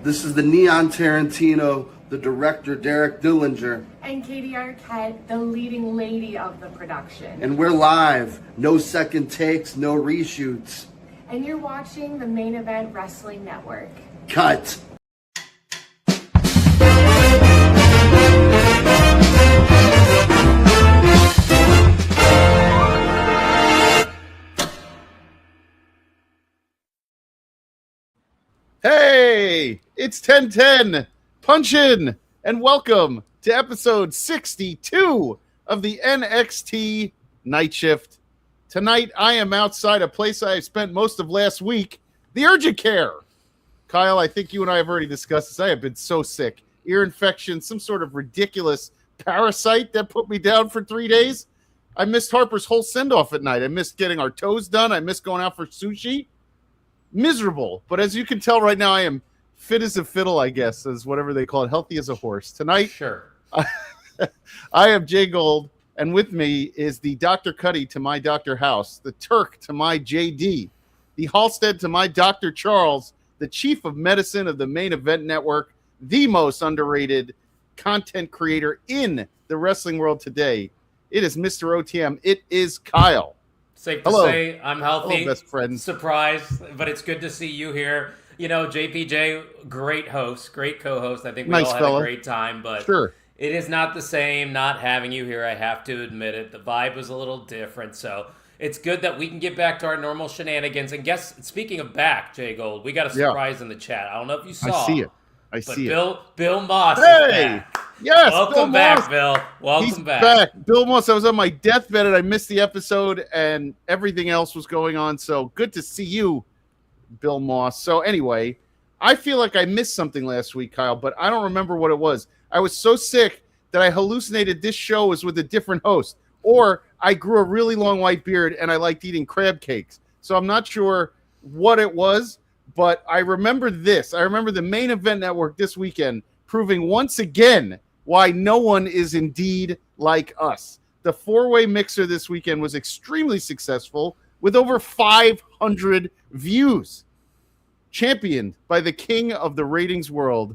This is the Neon Tarantino, the director Derek Dillinger. And Katie Arquette, the leading lady of the production. And we're live. No second takes, no reshoots. And you're watching the Main Event Wrestling Network. Cut. Hey, it's 1010, punch in, and welcome to episode 62 of the NXT Night Shift. Tonight, I am outside a place I spent most of last week, the urgent care. Kyle, I think you and I have already discussed this. I have been so sick. Ear infection, some sort of ridiculous parasite that put me down for 3 days. I missed Harper's whole send-off at night. I missed getting our toes done. I missed going out for sushi. Miserable, but as you can tell right now, I am fit as a fiddle, I guess, as whatever they call it, healthy as a horse. Tonight, sure. I am Jay Gold, and with me is the Dr. Cuddy to my Dr. House, the Turk to my JD, the Halstead to my Dr. Charles, the Chief of Medicine of the Main Event Network, the most underrated content creator in the wrestling world today. It is Mr. OTM. It is Kyle. Safe to say I'm healthy. Hello, best friend. Surprise, but it's good to see you here. You know, JPJ, great host, great co-host. I think we nice all had fella. a great time, but sure. It is not the same not having you here. I have to admit it. The vibe was a little different, so it's good that we can get back to our normal shenanigans. And guess, speaking of back, Jay Gold, we got a surprise in the chat. I don't know if you saw. I see it. I see it. Bill Moss is back. Yes, welcome back, Bill. Welcome back. Bill Moss, I was on my deathbed and I missed the episode and everything else was going on. So good to see you, Bill Moss. So anyway, I feel like I missed something last week, Kyle, but I don't remember what it was. I was so sick that I hallucinated this show was with a different host, or I grew a really long white beard and I liked eating crab cakes. So I'm not sure what it was, but I remember this. I remember the Main Event Network this weekend proving once again why no one is indeed like us. The four-way mixer this weekend was extremely successful with over 500 views. Championed by the king of the ratings world,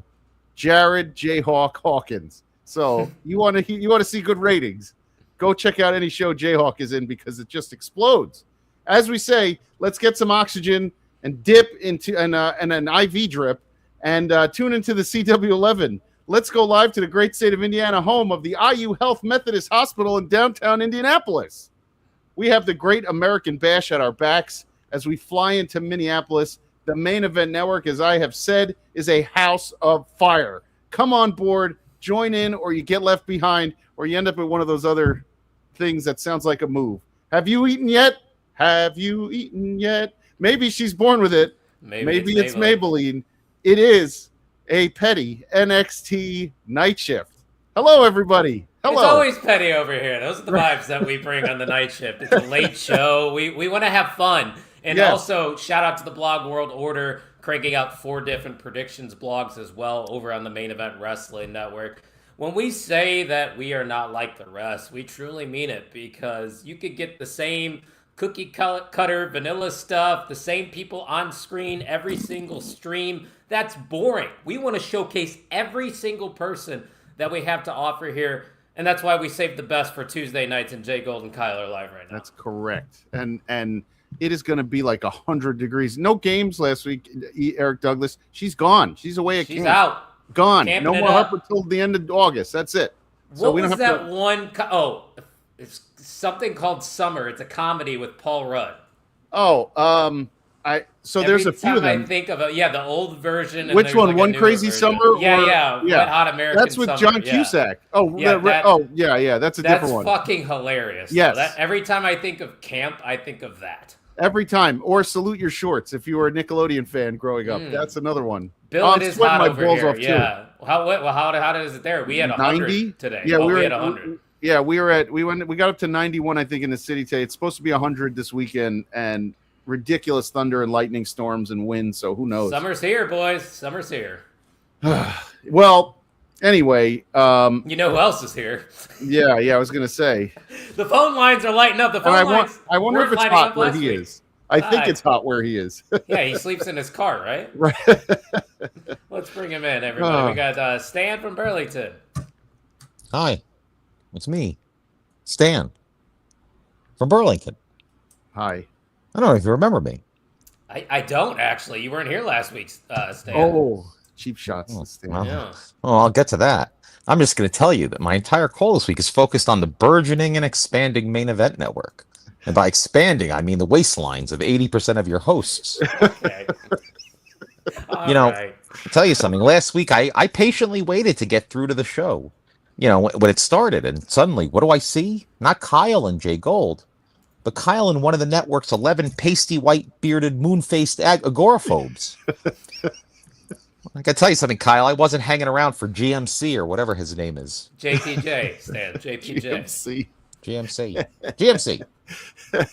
Jared Jayhawk Hawkins. So you want to see good ratings, go check out any show Jayhawk is in because it just explodes. As we say, let's get some oxygen and dip into and an IV drip and tune into the CW11. Let's go live to the great state of Indiana, home of the IU Health Methodist Hospital in downtown Indianapolis. We have the Great American Bash at our backs as we fly into Minneapolis. The Main Event Network, as I have said, is a house of fire. Come on board, join in, or you get left behind, or you end up at one of those other things that sounds like a move. Have you eaten yet? Have you eaten yet? Maybe she's born with it. Maybe it's Maybelline. It is a petty NXT night shift. Hello, everybody. Hello. It's always petty over here. Those are the vibes that we bring on the night shift. It's a late show. We want to have fun. And also, shout out to the blog World Order, cranking out 4 different predictions blogs as well over on the Main Event Wrestling Network. When we say that we are not like the rest, we truly mean it, because you could get the same cookie cutter vanilla stuff, the same people on screen every single stream. That's boring. We want to showcase every single person that we have to offer here, and that's why we saved the best for Tuesday nights, and Jay Gold and Kyle are live right now. That's correct. And it is going to be like 100 degrees. No games last week, Eric Douglas. She's gone. She's away at camp. She's out. Gone. No more Harper till the end of August. That's it. What was that one? It's something called Summer. It's a comedy with Paul Rudd. There's a few of them. I think of the old version. And which one? like One Crazy version. Summer? Yeah. Wet Hot American That's with Summer. John Cusack. That's a different one. That's fucking hilarious. Yes. Every time I think of camp, I think of that. Every time. Or Salute Your Shorts if you were a Nickelodeon fan growing up. That's another one. Bill, I'm it is sweating hot my over balls here. off, too. Yeah. How is it there? We had 100 today. Yeah, we had 100. Yeah, we got up to 91, I think, in the city today. It's supposed to be 100 this weekend, and ridiculous thunder and lightning storms and wind. So who knows? Summer's here, boys. Summer's here. Well, anyway, You know who else is here? yeah, I was gonna say. The phone lines are lighting up. The phone And lines. I wonder weren't if it's lighting hot up where last he week. is. I think Hi. it's hot where he is. Yeah, he sleeps in his car, right? Right. Let's bring him in, everybody. We got Stan from Burlington. Hi, it's me, Stan, from Burlington. Hi. I don't know if you remember me. I don't actually. You weren't here last week, Stan. Oh, cheap shots. Oh, Stan. well. Yeah. Well, I'll get to that. I'm just going to tell you that my entire call this week is focused on the burgeoning and expanding main event network. And by expanding, I mean the waistlines of 80% of your hosts. Okay. You know, Right. I'll tell you something. Last week, I patiently waited to get through to the show. You know, when it started, and suddenly, what do I see? Not Kyle and Jay Gold, but Kyle and one of the network's 11 pasty, white-bearded, moon-faced agoraphobes. I gotta tell you something, Kyle. I wasn't hanging around for GMC or whatever his name is. JPJ, Stan. JPJ. GMC. GMC.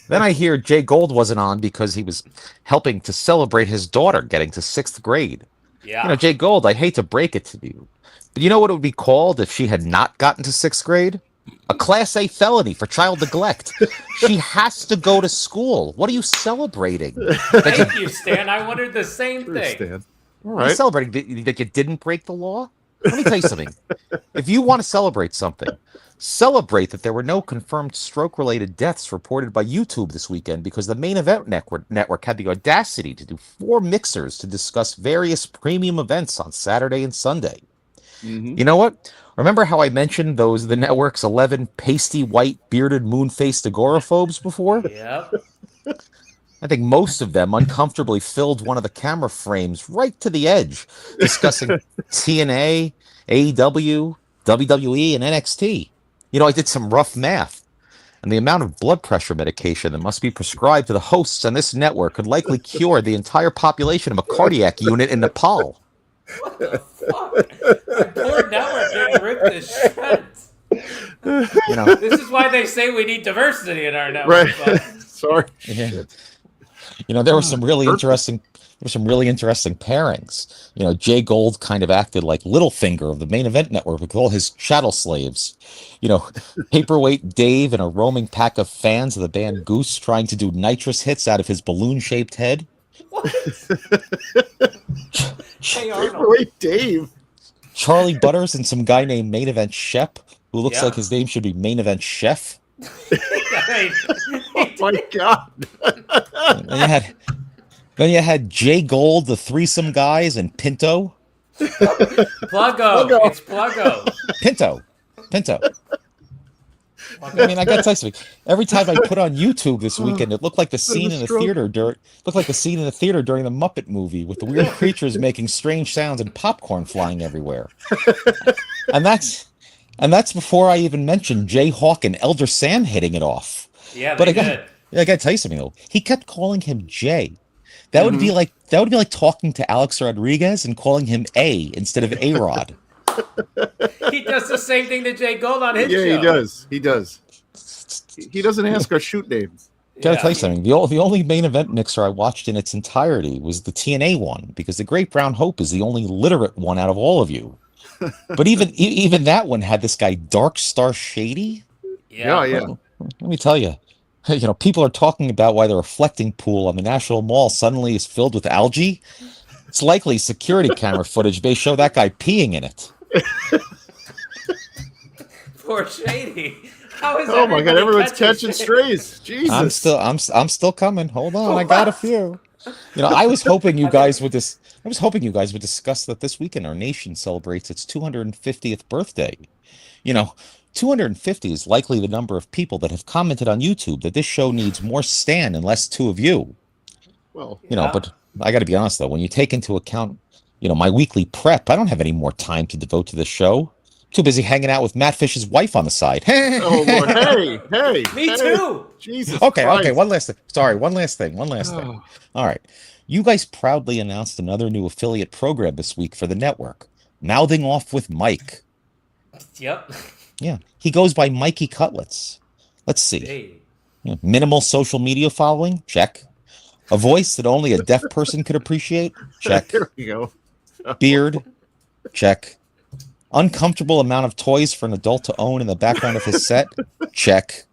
Then I hear Jay Gold wasn't on because he was helping to celebrate his daughter getting to 6th grade. Yeah. You know, Jay Gold, I hate to break it to you, but you know what it would be called if she had not gotten to 6th grade? A Class A felony for child neglect. She has to go to school. What are you celebrating? Thank you, Stan. I wondered the same thing. Stan. All Are you right. celebrating that you didn't break the law? Let me tell you something. If you want to celebrate something, celebrate that there were no confirmed stroke-related deaths reported by YouTube this weekend because the main event network had the audacity to do 4 mixers to discuss various premium events on Saturday and Sunday. Mm-hmm. You know what? Remember how I mentioned the network's 11 pasty, white, bearded, moon-faced agoraphobes before? Yep. I think most of them uncomfortably filled one of the camera frames right to the edge, discussing TNA, AEW, WWE, and NXT. You know, I did some rough math, and the amount of blood pressure medication that must be prescribed to the hosts on this network could likely cure the entire population of a cardiac unit in Nepal. What the fuck? Our poor network getting ripped to shreds. You know, This is why they say we need diversity in our network. Right. But Sorry. yeah. You know, there were some really interesting pairings. You know, Jay Gold kind of acted like Littlefinger of the main event network with all his chattel slaves. You know, paperweight Dave and a roaming pack of fans of the band Goose trying to do nitrous hits out of his balloon-shaped head. what? Hey, Arnold. Wait, Dave. Charlie Butters and some guy named Main Event Shep, who looks Yeah. like his name should be Main Event Chef. Hey, Oh my God. Then you had Jay Gold, the threesome guys, and Pinto. Pluggo. It's Pluggo. Pinto. I mean, I gotta tell you something. Every time I put on YouTube this weekend, it looked like the scene in the theater during the Muppet movie with the weird creatures making strange sounds and popcorn flying everywhere. And that's before I even mentioned Jay Hawk and Elder Sam hitting it off. Yeah, But they I did. gotta tell you something though. He kept calling him Jay. That would be like talking to Alex Rodriguez and calling him A instead of A-Rod. He does the same thing to Jay Gold on his show. Yeah, he does. He does. He doesn't ask our shoot names. Gotta Yeah. tell you something. The only main event mixer I watched in its entirety was the TNA one because the Great Brown Hope is the only literate one out of all of you. But even that one had this guy Dark Star Shady. Yeah. Let me tell you, you know, people are talking about why the reflecting pool on the National Mall suddenly is filled with algae. It's likely security camera footage may show that guy peeing in it. Poor Shady. How is Oh my God! everybody Everyone's catching Shady? strays. Jesus. I'm still coming. Hold on, I got a few. You know, I was hoping you guys would discuss that this weekend our nation celebrates its 250th birthday. You know, 250 is likely the number of people that have commented on YouTube that this show needs more Stan and less 2 of you. Well, You know, Yeah. but I got to be honest though, when you take into account, you know, my weekly prep, I don't have any more time to devote to this show. Too busy hanging out with Matt Fish's wife on the side. oh Lord. Hey. Me hey. too. Jesus. Okay, Christ. one last thing. Sorry, one last thing. Oh. All right. You guys proudly announced another new affiliate program this week for the network, Mouthing Off with Mike. Yep. Yeah, he goes by Mikey Cutlets. Let's see. Hey. Minimal social media following? Check. A voice that only a deaf person could appreciate? Check. There we go. Beard? Check. Uncomfortable amount of toys for an adult to own in the background of his set? Check.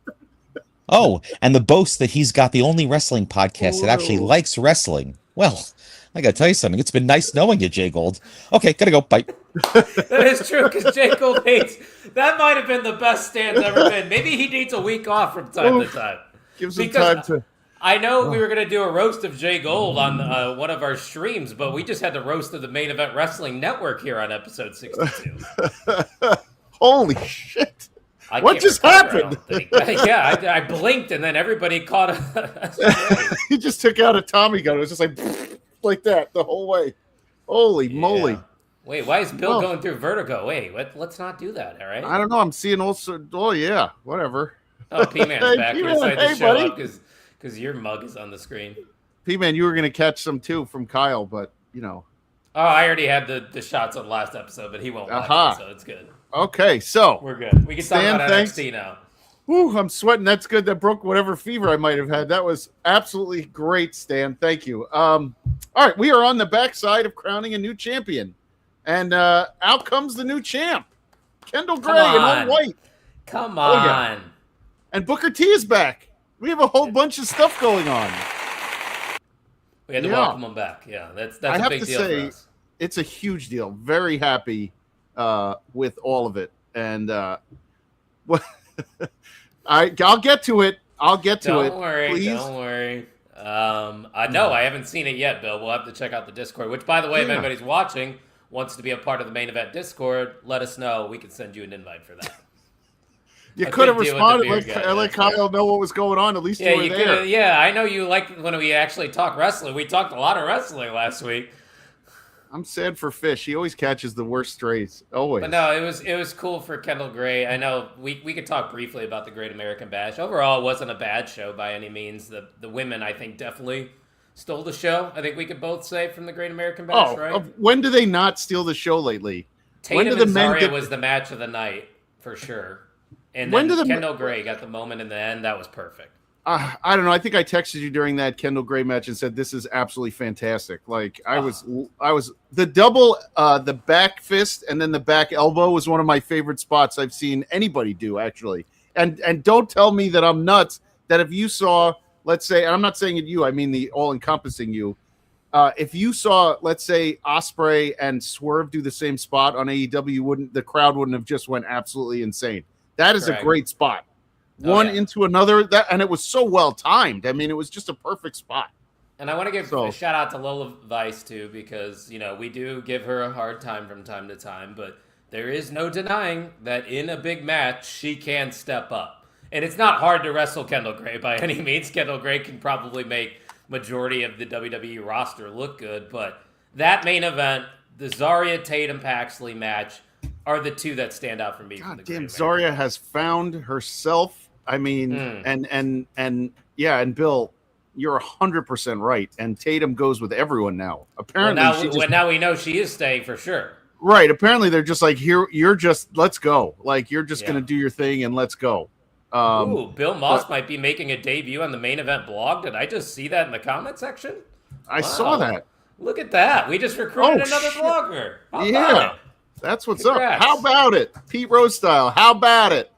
Oh, and the boast that he's got the only wrestling podcast that actually likes wrestling. Well, I gotta tell you something. It's been nice knowing you, Jay Gold. Okay, gotta go. Bye. That is true, because Jay Gold hates. That might have been the best stand's ever been. Maybe he needs a week off from time to time. Gives him time to. I know we were going to do a roast of Jay Gold on one of our streams, but we just had the roast of the Main Event Wrestling Network here on episode 62. Holy shit. I What can't just recover, happened? I don't think. Yeah, I blinked and then everybody caught us. He just took out a Tommy gun. It was just like that the whole way. Holy moly. Yeah. Wait, why is Bill going through vertigo? Wait, let's not do that, all right? I don't know. I'm seeing also. Oh, yeah. Whatever. Oh, P-Man's Hey, back. P-Man, He decided to hey, show buddy. up because your mug is on the screen. P-Man, you were going to catch some too from Kyle, but, you know. Oh, I already had the shots on the last episode, but he won't watch it, so it's good. Okay, so. We're good. We can talk Stan, about thanks. NXT now. Whew, I'm sweating. That's good. That broke whatever fever I might have had. That was absolutely great, Stan. Thank you. All right, we are on the backside of crowning a new champion. And out comes the new champ, Kendall Gray in all white. Come on. yeah. And Booker T is back. We have a whole bunch of stuff going on. We had to welcome him back. Yeah, that's I a have big to deal say, for us. it's a huge deal. Very happy with all of it. And I'll get to it. I'll get to it. Don't worry. Please. Don't worry. I haven't seen it yet, Bill. We'll have to check out the Discord, which, by the way, if anybody's watching, wants to be a part of the Main Event Discord, let us know. We can send you an invite for that. You A could have big deal with responded. the beard guy, Let Kyle know what was going on. At least Yeah, you were there. Yeah, I know you like when we actually talk wrestling. We talked a lot of wrestling last week. I'm sad for Fish. He always catches the worst strays. Always. But no, it was cool for Kendall Gray. I know we could talk briefly about the Great American Bash. Overall, it wasn't a bad show by any means. The women, I think, definitely stole the show. I think we could both say from the Great American Bash, right? When do they not steal the show lately? Tatum and Zarya was the match of the night for sure. And then Kendall Gray got the moment in the end. That was perfect. I don't know. I think I texted you during that Kendall Gray match and said this is absolutely fantastic. Like I was the double, the back fist and then the back elbow was one of my favorite spots I've seen anybody do actually. And don't tell me that I'm nuts. That if you saw, let's say, and I'm not saying it you, I mean the all encompassing you. If you saw, let's say, Ospreay and Swerve do the same spot on AEW, the crowd wouldn't have just went absolutely insane. That is a great spot. One into another, and it was so well timed. I mean, it was just a perfect spot. And I want to give a shout out to Lola Vice too, because we do give her a hard time from time to time, but there is no denying that in a big match she can step up. And it's not hard to wrestle Kendall Gray by any means. Kendall Gray can probably make majority of the WWE roster look good, but that main event, the Zarya Tatum Paxley match, are the two that stand out for me. God damn, Zarya has found herself. I mean, and Bill, you're 100% right. And Tatum goes with everyone now. Apparently, now we know she is staying for sure. Right. Apparently, they're just like, here, let's go. Like, you're just going to do your thing and let's go. Bill Moss might be making a debut on the Main Event blog. Did I just see that in the comment section? I saw that. Look at that. We just recruited another blogger. How about it? That's what's up. How about it? Pete Rose style. How about it?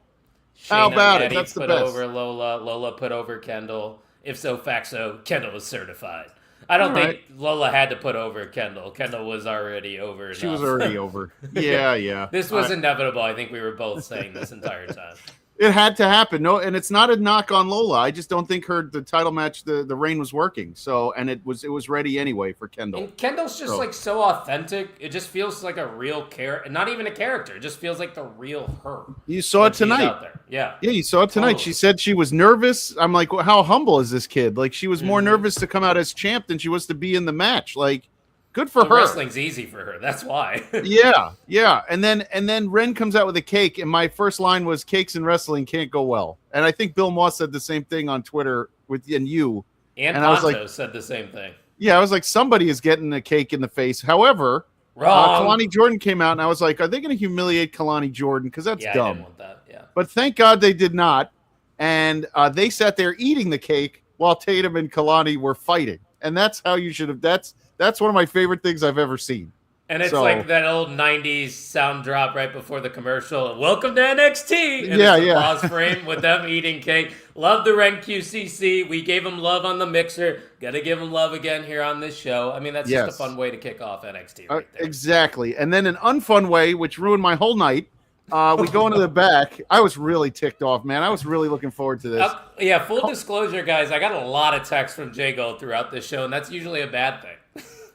How about it? That's the best. Over Lola. Lola put over Kendall. If so, facto, Kendall is certified. I don't think Lola had to put over Kendall. Kendall was already over enough. She was already over. Yeah. This was inevitable. I think we were both saying this entire time. It had to happen. No, and it's not a knock on Lola. I just don't think the title match, the reign was working. So, and it was ready anyway for Kendall. And Kendall's just like so authentic. It just feels like a real character, not even a character. It just feels like the real her. You saw it tonight. Out there. Yeah, you saw it tonight. Totally. She said she was nervous. I'm like, well, how humble is this kid? Like, she was more nervous to come out as champ than she was to be in the match. Like, good for her. Wrestling's easy for her. That's why. Yeah. And then Ren comes out with a cake, and my first line was, "Cakes and wrestling can't go well." And I think Bill Moss said the same thing on Twitter and I was like, said the same thing. Yeah, I was like, somebody is getting a cake in the face. However, Wrong. Kalani Jordan came out, and I was like, are they going to humiliate Kalani Jordan? Because that's Yeah, I dumb. didn't want that. Yeah. But thank God they did not. And they sat there eating the cake while Tatum and Kalani were fighting. And that's how you should have. That's one of my favorite things I've ever seen. And it's So- like that old 90s sound drop right before the commercial. Welcome to NXT. And Yeah, it's the yeah. pause frame with them eating cake. Love the Ren QCC. We gave them love on the mixer. Got to give them love again here on this show. I mean, that's just Yes. a fun way to kick off NXT right there. Exactly. And then an unfun way, which ruined my whole night. We go into the back. I was really ticked off, man. I was really looking forward to this. Yeah, full disclosure, guys. I got a lot of texts from Jay Gold throughout this show, and that's usually a bad thing.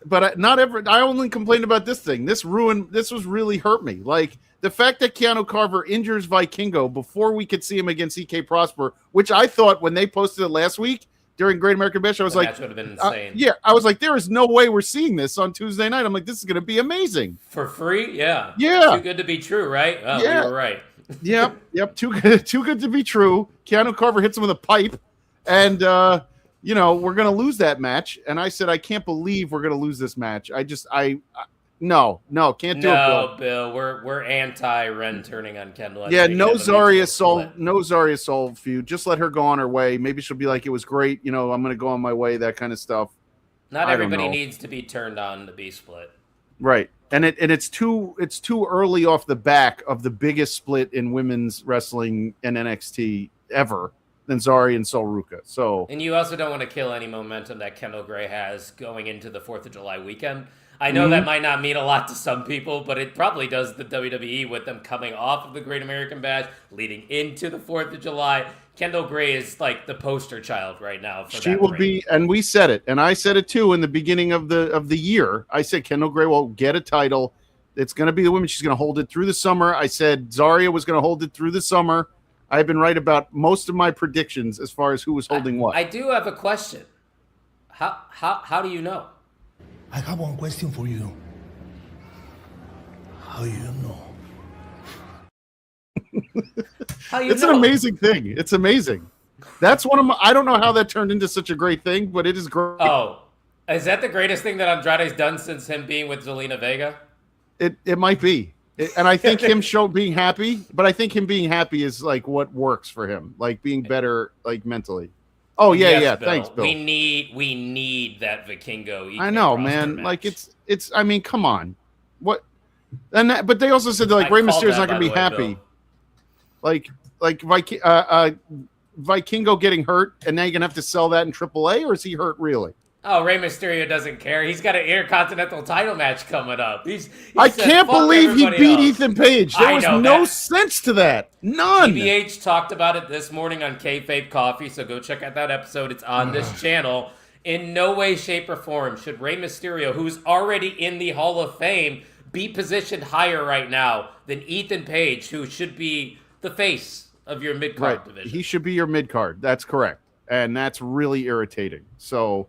But I only complained about this thing. This was really hurt me. Like the fact that Keanu Carver injures Vikingo before we could see him against EK Prosper, which I thought when they posted it last week during Great American Bash, I was like, Match would have been insane. yeah, I was like, there is no way we're seeing this on Tuesday night. I'm like, this is going to be amazing. For free? Yeah. Yeah. Too good to be true, right? Oh, Yeah. we were right. Yep. Too good to be true. Keanu Carver hits him with a pipe, and we're gonna lose that match. And I said, I can't believe we're gonna lose this match. No, can't do it, No, Bill. Bill, we're anti Ren turning on Kendall. Yeah, no Zarya Soul. Soul feud. Just let her go on her way. Maybe she'll be like, it was great. I'm gonna go on my way. That kind of stuff. Not I don't everybody know. needs to be turned on to be split. Right. And it's too early off the back of the biggest split in women's wrestling in NXT ever than Zarya and Sol Ruka. So And you also don't want to kill any momentum that Kendall Gray has going into the 4th of July weekend. I know that might not mean a lot to some people, but it probably does the WWE with them coming off of the Great American Bash, leading into the 4th of July. Kendall Gray is like the poster child right now. For she that will reign. be, and we said it, and I said it too in the beginning of the year. I said Kendall Gray will get a title. It's going to be the women. She's going to hold it through the summer. I said Zarya was going to hold it through the summer. I've been right about most of my predictions as far as who was holding what. I do have a question. How do you know? I have one question for you. How you know? How you It's know? an amazing thing. It's amazing. That's one of my. I don't know how that turned into such a great thing, but it is great. Oh, is that the greatest thing that Andrade's done since him being with Zelina Vega? It might be. And I think him being happy, but I think him being happy is like what works for him, like being better, like mentally. Oh yeah, Yes, yeah. Bill. Thanks, Bill. We need that Vikingo. I know, roster man. match. Like it's. I mean, come on. What? And but they also said that, like I Rey called Mysterio's that, not going to by be the way, happy. Bill. Vikingo getting hurt, and now you're gonna have to sell that in AAA, or is he hurt really? Oh, Rey Mysterio doesn't care. He's got an Intercontinental title match coming up. He I said, can't "Fuck believe he everybody beat else." Ethan Page. There I was know no that. sense to that. None. TBH talked about it this morning on Kayfabe Coffee, so go check out that episode. It's on this channel. In no way, shape, or form should Rey Mysterio, who's already in the Hall of Fame, be positioned higher right now than Ethan Page, who should be the face of your mid-card Right. division. He should be your mid card. That's correct. And that's really irritating. So,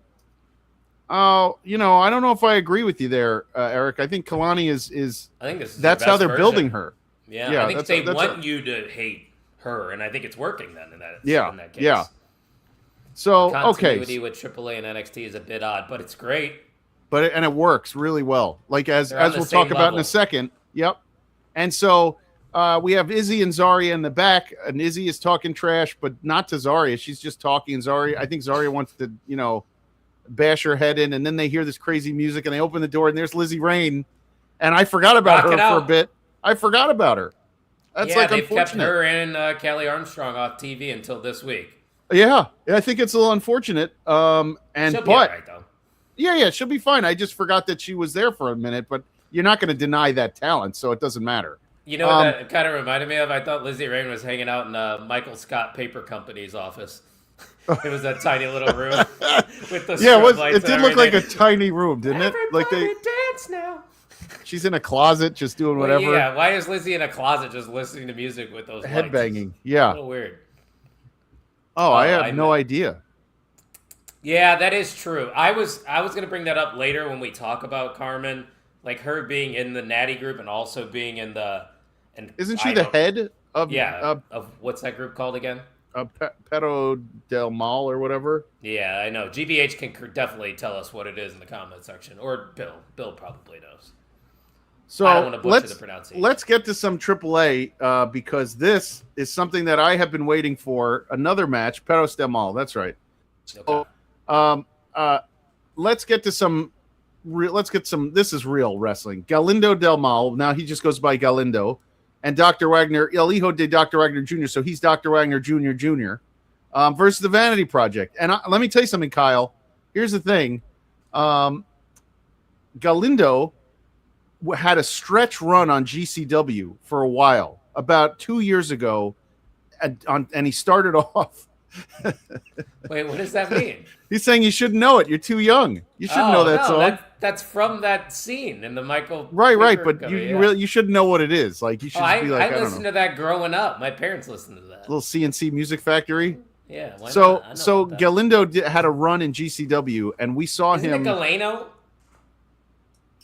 I don't know if I agree with you there, Eric. I think Kalani is I think this is that's your how best they're version. building her. Yeah, Yeah, I think that's- they that's want a- you to hate her, and I think it's working then in that, Yeah, in that case. yeah. So, Continuity okay. with AAA and NXT is a bit odd, but it's great. But it works really well. Like as They're on the we'll same talk about in level. a second. Yep. And so we have Izzy and Zarya in the back, and Izzy is talking trash, but not to Zarya. She's just talking. I think Zarya wants to, bash her head in, and then they hear this crazy music, and they open the door, and there's Lizzie Rain, and I forgot about Rock her it for a out. bit. I forgot about her. That's Yeah, like they've kept unfortunate. her and Kelly Armstrong off TV until this week. Yeah, I think it's a little unfortunate. And She'll be but all right, though. yeah, she'll be fine. I just forgot that she was there for a minute, but you're not going to deny that talent, so it doesn't matter. You know what that kind of reminded me of? I thought Lizzie Rain was hanging out in Michael Scott Paper Company's office. It was that tiny little room with the Yeah, strobe lights it did and look like a everything. tiny room, didn't it? Like Everybody dance now. she's in a closet just doing Well, whatever, yeah, why is Lizzie in a closet just listening to music with those lights? headbanging. It's a Yeah. little weird. Oh, I I have no idea. Yeah, that is true. I was going to bring that up later when we talk about Carmen, like her being in the Natty group and also being in the. And Isn't she I the don't- head of? Yeah. Of what's that group called again? Pero del Mal or whatever. Yeah, I know. GBH can definitely tell us what it is in the comment section, or Bill. Bill probably knows. So I don't want to butcher the pronunciation. Let's get to some AAA because this is something that I have been waiting for. Another match, Perros del Mal. That's right. So, let's get to some. This is real wrestling. Galindo del Mal. Now he just goes by Galindo, and Dr. Wagner, El Hijo de Dr. Wagner Jr. So he's Dr. Wagner Jr. Versus the Vanity Project. And let me tell you something, Kyle. Here's the thing. Galindo had a stretch run on GCW for a while, about 2 years ago, and he started off. Wait, what does that mean? He's saying you shouldn't know it. You're too young. You shouldn't know that song. That's from that scene in the Michael. Right. But you shouldn't know what it is. Like you should just be like, I listened to that growing up. My parents listened to that. Little CNC Music Factory. Yeah. So Galindo had a run in GCW, and we saw Isn't him. It Galeno?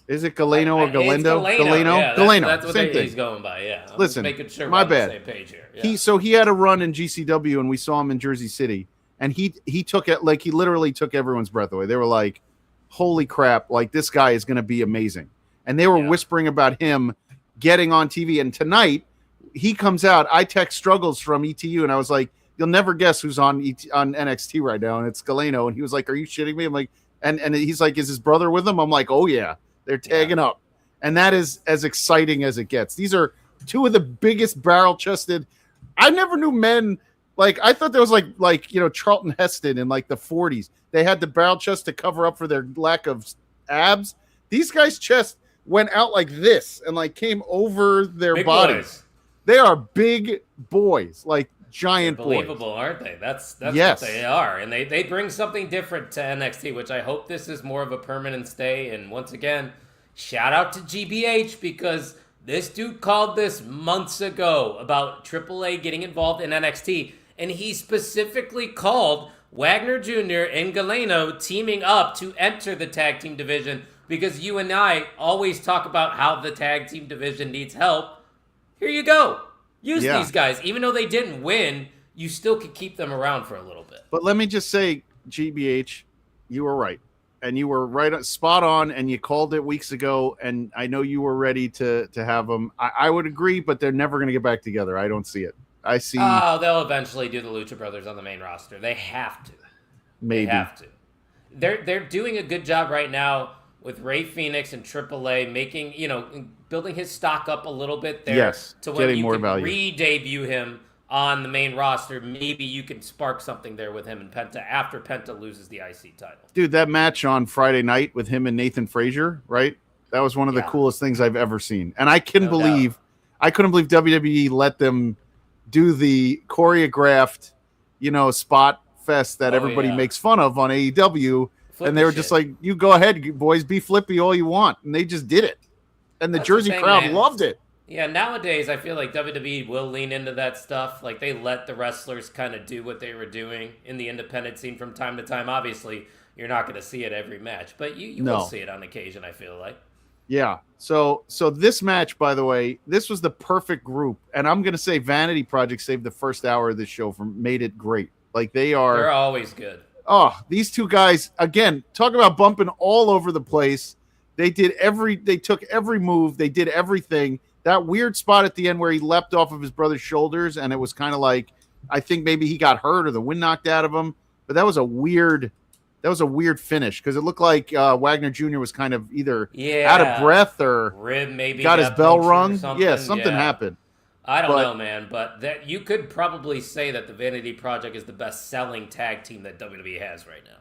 Is it Galeno or Galindo? Galeno. Yeah, Galeno. That's what Same thing. He's going by. Yeah. I'm Listen, making sure my we're bad. on the same page here. Yeah. He had a run in GCW, and we saw him in Jersey City, and he took it like he literally took everyone's breath away. They were like, "Holy crap! Like this guy is going to be amazing," and they were whispering about him getting on TV. And tonight he comes out. I text Struggles from ETU, and I was like, "You'll never guess who's on NXT right now," and it's Galeno. And he was like, "Are you shitting me?" I'm like, and he's like, "Is his brother with him?" I'm like, "Oh yeah, they're tagging up." And that is as exciting as it gets. These are two of the biggest barrel-chested. I never knew men like. I thought there was like Charlton Heston in like the 40s. They had the barrel chest to cover up for their lack of abs. These guys' chest went out like this and like came over their big bodies. Boys. They are big boys, like giant Believable, boys. aren't they? That's yes. what they are. And they bring something different to NXT, which I hope this is more of a permanent stay. And once again, shout out to GBH because this dude called this months ago about AAA getting involved in NXT. And he specifically called Wagner Jr. and Galeno teaming up to enter the tag team division because you and I always talk about how the tag team division needs help. Here you go. Use these guys. Even though they didn't win, you still could keep them around for a little bit. But let me just say, GBH, you were right. And you were right, spot on, and you called it weeks ago, and I know you were ready to have them. I would agree, but they're never going to get back together. I don't see it. I see. Oh, they'll eventually do the Lucha Brothers on the main roster. They have to. Maybe. They have to. They're doing a good job right now with Ray Phoenix and AAA, making building his stock up a little bit there. Yes, to when getting you more can value. re-debut him on the main roster. Maybe you can spark something there with him and Penta after Penta loses the IC title. Dude, that match on Friday night with him and Nathan Frazier, right? That was one of the coolest things I've ever seen. And I couldn't believe WWE let them do the choreographed, spot fest that everybody makes fun of on AEW. And they were just like, you go ahead, boys, be flippy all you want. And they just did it. And the Jersey crowd loved it. Yeah, nowadays I feel like WWE will lean into that stuff. Like they let the wrestlers kind of do what they were doing in the independent scene from time to time. Obviously, you're not going to see it every match, but you will see it on occasion, I feel like. Yeah. So this match, by the way, this was the perfect group. And I'm going to say Vanity Project saved the first hour of this show made it great. Like they're always good. Oh, these two guys, again, talk about bumping all over the place. They took every move. They did everything. That weird spot at the end where he leapt off of his brother's shoulders, and it was kind of like, I think maybe he got hurt or the wind knocked out of him. But that was a weird finish because it looked like Wagner Jr. was kind of either out of breath or rib maybe got his bell rung. Yeah, something happened. I don't know, man, but that you could probably say that the Vanity Project is the best-selling tag team that WWE has right now.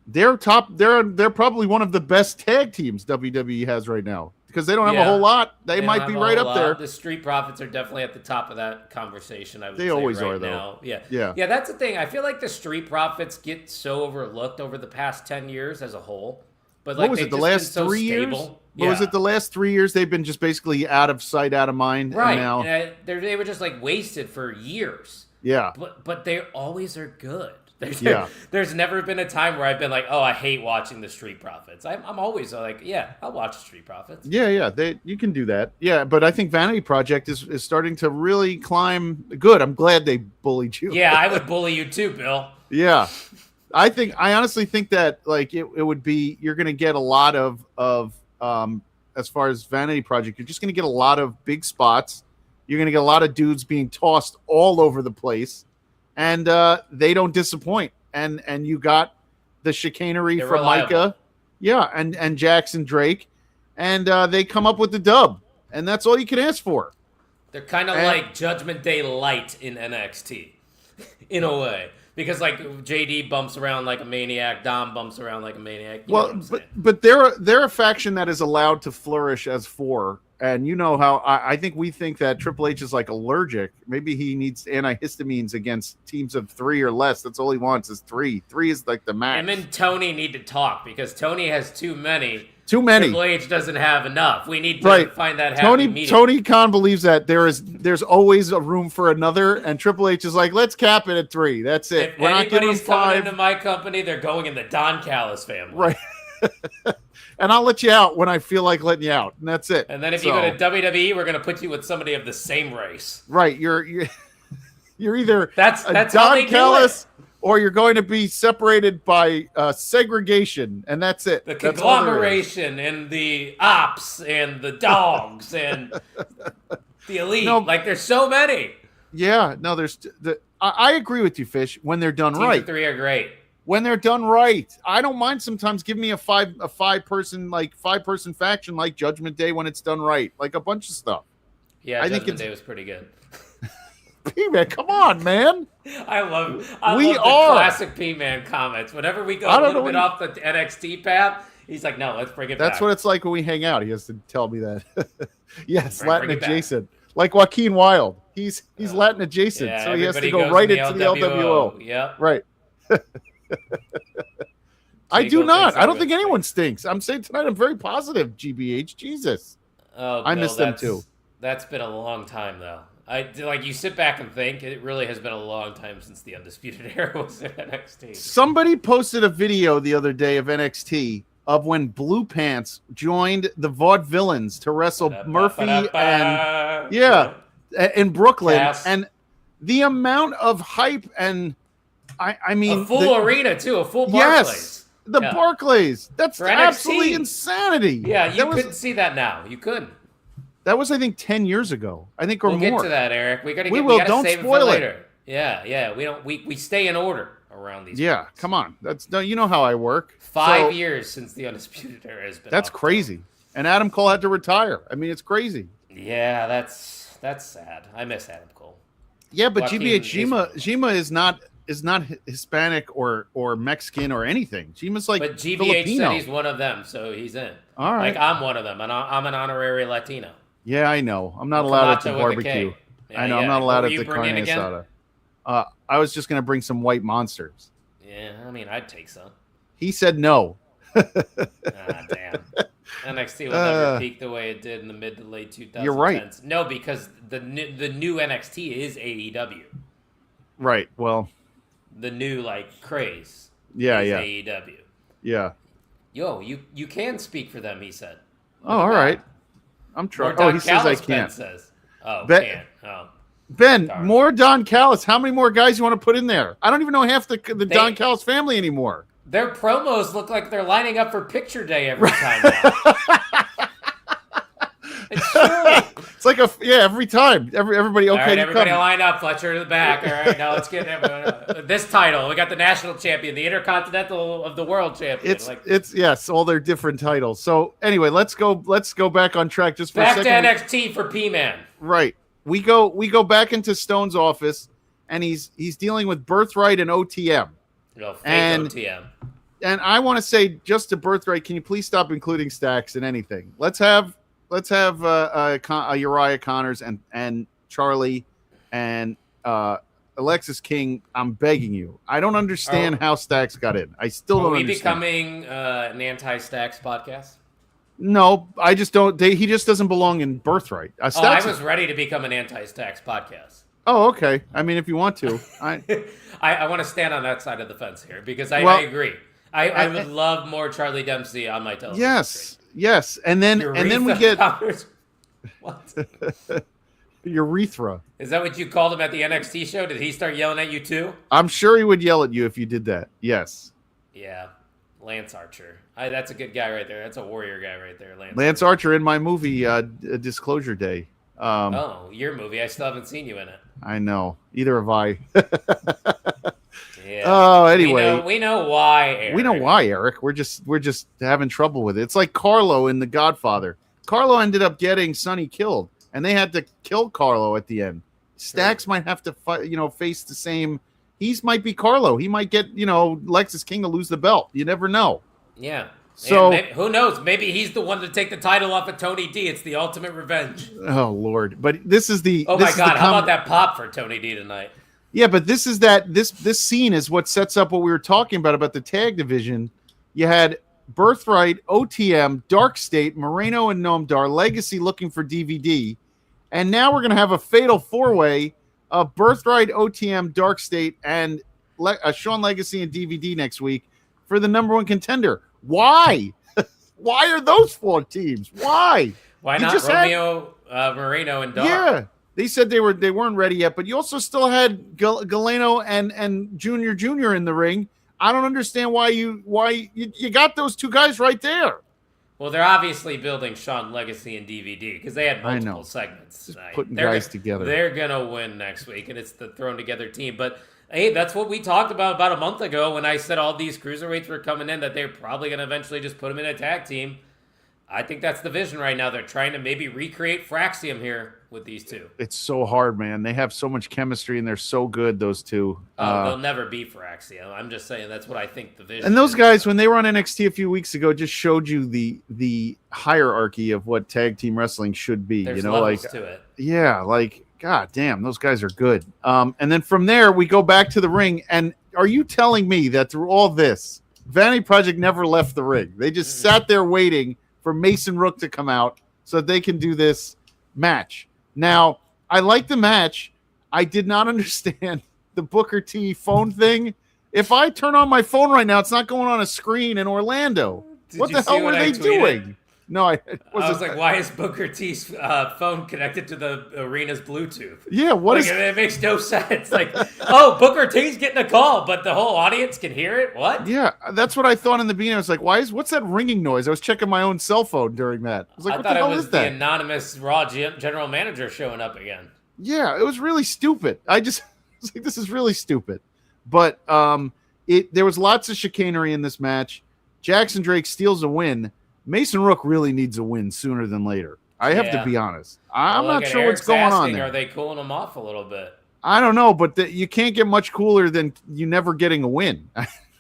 They're top. They're probably one of the best tag teams WWE has right now because they don't have a whole lot. They might be right up there. The Street Profits are definitely at the top of that conversation. I would say they always right are, now. though. Yeah. That's the thing. I feel like the Street Profits get so overlooked over the past 10 years as a whole. But like, what was it? The last 3 years? Yeah. Was it the last 3 years? They've been just basically out of sight, out of mind. Right. And now they were just like wasted for years. Yeah. But they always are good. There's never been a time where I've been like, oh, I hate watching the Street Profits. I'm always like, yeah, I'll watch the Street Profits. Yeah. You can do that. Yeah, but I think Vanity Project is starting to really climb. Good. I'm glad they bullied you. Yeah, I would bully you too, Bill. Yeah. I honestly think that like it would be, you're going to get a lot of as far as Vanity Project, you're just going to get a lot of big spots. You're going to get a lot of dudes being tossed all over the place, and they don't disappoint. And you got the chicanery They're from reliable. Micah, yeah, and Jackson Drake, and they come up with the dub, and that's all you can ask for. They're kind of like Judgment Day light in NXT, in a way. Because like JD bumps around like a maniac, Dom bumps around like a maniac. You know what I'm saying? But they're a faction that is allowed to flourish as four, and you know how I think we think that Triple H is like allergic. Maybe he needs antihistamines against teams of 3 or less. That's all he wants is 3. 3 is like the max. Him and Tony need to talk because Tony has too many. Too many. Triple H doesn't have enough. We need to find that happy medium. Tony Khan believes that there's always a room for another, and Triple H is like, let's cap it at 3. That's it. If We're not giving him anybody's coming 5. into my company, they're going in the Don Callis family. Right. And I'll let you out when I feel like letting you out, and that's it. And then if you go to WWE, we're going to put you with somebody of the same race. Right, you're either That's a how they Don do Callis, it. or you're going to be separated by segregation, and that's it. The That's all there is. conglomeration and the ops and the dogs and the elite. No. Like there's so many. Yeah, no, I agree with you, Fish. When they're done Teams right, of 3 are great. when they're done right, I don't mind sometimes give me a five person faction like Judgment Day when it's done right, like a bunch of stuff. Yeah, I think Judgment Day was pretty good. P-Man, come on, man. I love the are. classic P-Man comments. Whenever we go I a don't little know bit off the NXT path, he's like, no, let's bring it back. That's what it's like when we hang out. He has to tell me that. Yes, Bring Latin it back. adjacent. Like Joaquin Wild. He's Latin adjacent, Yeah, so he has to everybody go goes right in into the LWO. Yep. Right. I Jay do Gold not. thinks I don't I'm think gonna anyone stinks. I'm saying tonight I'm very positive, GBH. Jesus. Oh, I Bill, miss them too. That's been a long time, though. You sit back and think it really has been a long time since the Undisputed Era was in NXT. Somebody posted a video the other day of NXT of when Blue Pants joined the Vaudevillains to wrestle Murphy and in Brooklyn, Cass. and the amount of hype and I mean A full arena, too. A full Barclays. Yes, the Yeah. Barclays. That's For NXT. absolutely insanity. Yeah, you that couldn't see that now. You couldn't. That was, I think, 10 years ago. I think, or We'll more. get to that, Eric. We gotta Don't save spoil it for it. later. Yeah. We stay in order around these. Yeah, come on. You know how I work. 5 So, years since the Undisputed Era has been. That's up. crazy. And Adam Cole had to retire. I mean, it's crazy. Yeah, that's sad. I miss Adam Cole. Yeah, but Joaquin GBH Jima is not Hispanic or Mexican or anything. Jima's like But GBH Filipino. said he's one of them, so he's in. All right. Like I'm one of them, and I'm an honorary Latino. Yeah, I know. I'm not allowed at the Camacho with a barbecue. K. Yeah, I know. yeah. I'm not allowed What were at you the bringing carne again? asada. I was just gonna bring some white monsters. Yeah, I mean, I'd take some. He said no. Ah, damn. NXT will never peak the way it did in the mid to late 2010s. You're right. No, because the new NXT is AEW. Right. Well. The new craze. Yeah. is Yeah. AEW. Yeah. Yo, you can speak for them, he said. Oh, all right. I'm trying. Oh, he says I Ben can't. says. Oh, Ben- can't. Oh. Ben, Darn. more Don Callis. How many more guys you want to put in there? I don't even know half the Don Callis family anymore. Their promos look like they're lining up for picture day every time now. It's true. It's like every time. Everybody, okay, All right, you everybody come. line up. Fletcher to the back. All right, now let's get this title. We got the national champion, the intercontinental of the world champion. It's yes, all their different titles. So anyway, let's go back on track just for back a to second. NXT for P-Man. Right. We go back into Stone's office, and he's dealing with Birthright and OTM. No, fake And- OTM. And I want to say just to Birthright, can you please stop including Stacks in anything? Let's have Uriah Connors and Charlie and Alexis King. I'm begging you. I don't understand how Stacks got in. I still Are don't we understand. becoming an anti-Stacks podcast? No, I just don't. He just doesn't belong in Birthright. I Stacks was ready to become an anti-Stacks podcast. Oh, okay. I mean, if you want to, I want to stand on that side of the fence here because I Well, agree. I would love more Charlie Dempsey on my television. yes, and then we get what? urethra. Is that what you called him at the NXT show? Did he start yelling at you too? I'm sure he would yell at you if you did that. Yes. Yeah, Lance Archer. That's a good guy right there. That's a warrior guy right there, Lance Archer in my movie Disclosure Day. Your movie. I still haven't seen you in it. I know. Either have I. Yeah. Oh, anyway, we know why. Eric. We know why, Eric. We're just having trouble with it. It's like Carlo in The Godfather. Carlo ended up getting Sonny killed, and they had to kill Carlo at the end. Stacks might have to fight, face the same. He might be Carlo. He might get, Lexus King to lose the belt. You never know. Yeah. So who knows? Maybe he's the one to take the title off of Tony D. It's the ultimate revenge. Oh Lord! But this is the. Oh my God! How about that pop for Tony D tonight? Yeah, but this is this scene is what sets up what we were talking about the tag division. You had Birthright, OTM, Dark State, Moreno and Noamdar, Legacy looking for DVD, and now we're gonna have a fatal four-way of Birthright, OTM, Dark State, and Sean Legacy and DVD next week for the number one contender. Why? Why are those four teams? Why? Why not Romeo, Moreno, and Dark? Yeah. They said they weren't ready yet, but you also still had Galeno and Junior in the ring. I don't understand why you got those two guys right there. Well, they're obviously building Sean Legacy and DVD because they had multiple segments tonight. Putting guys together. They're gonna win next week, and it's the thrown together team. But hey, that's what we talked about a month ago when I said all these cruiserweights were coming in, that they're probably gonna eventually just put them in a tag team. I think that's the vision right now. They're trying to maybe recreate Fraxium here with these two. It's so hard, man. They have so much chemistry, and they're so good, those two. They'll never be Fraxium. I'm just saying that's what I think the vision And those is. guys, when they were on NXT a few weeks ago, just showed you the hierarchy of what tag team wrestling should be. There's levels to it. Yeah, God damn, those guys are good. And then from there, we go back to the ring. And are you telling me that through all this, Vanity Project never left the ring? They just sat there waiting for Mason Rook to come out so that they can do this match. Now, I like the match. I did not understand the Booker T phone thing. If I turn on my phone right now, it's not going on a screen in Orlando. What the hell were they doing? No, I was like, why is Booker T's phone connected to the arena's Bluetooth? Yeah, it makes no sense. Like, oh, Booker T's getting a call, but the whole audience can hear it? What? Yeah, that's what I thought in the beginning. I was like, what's that ringing noise? I was checking my own cell phone during that. I was like, I what thought the hell it was is that? the anonymous Raw general manager showing up again. Yeah, it was really stupid. I was like, this is really stupid. But there was lots of chicanery in this match. Jackson Drake steals a win. Mason Rook really needs a win sooner than later. I have to be honest. I'm not sure what's going on there. Are they cooling him off a little bit? I don't know, but you can't get much cooler than you never getting a win.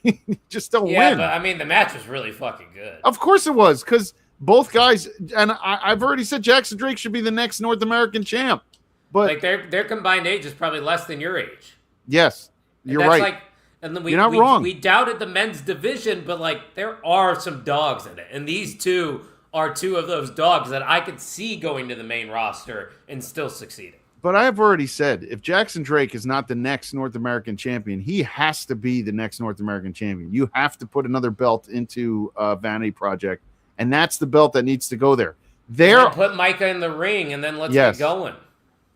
You just don't win. Yeah, but I mean, the match was really fucking good. Of course it was, because both guys, and I've already said Jackson Drake should be the next North American champ. But like their combined age is probably less than your age. Yes, you're right. And then you're not wrong. We doubted the men's division, but there are some dogs in it. And these two are two of those dogs that I could see going to the main roster and still succeeding. But I have already said, if Jackson Drake is not the next North American champion, he has to be the next North American champion. You have to put another belt into Vanity Project, and that's the belt that needs to go there. Put Micah in the ring, and then let's get going.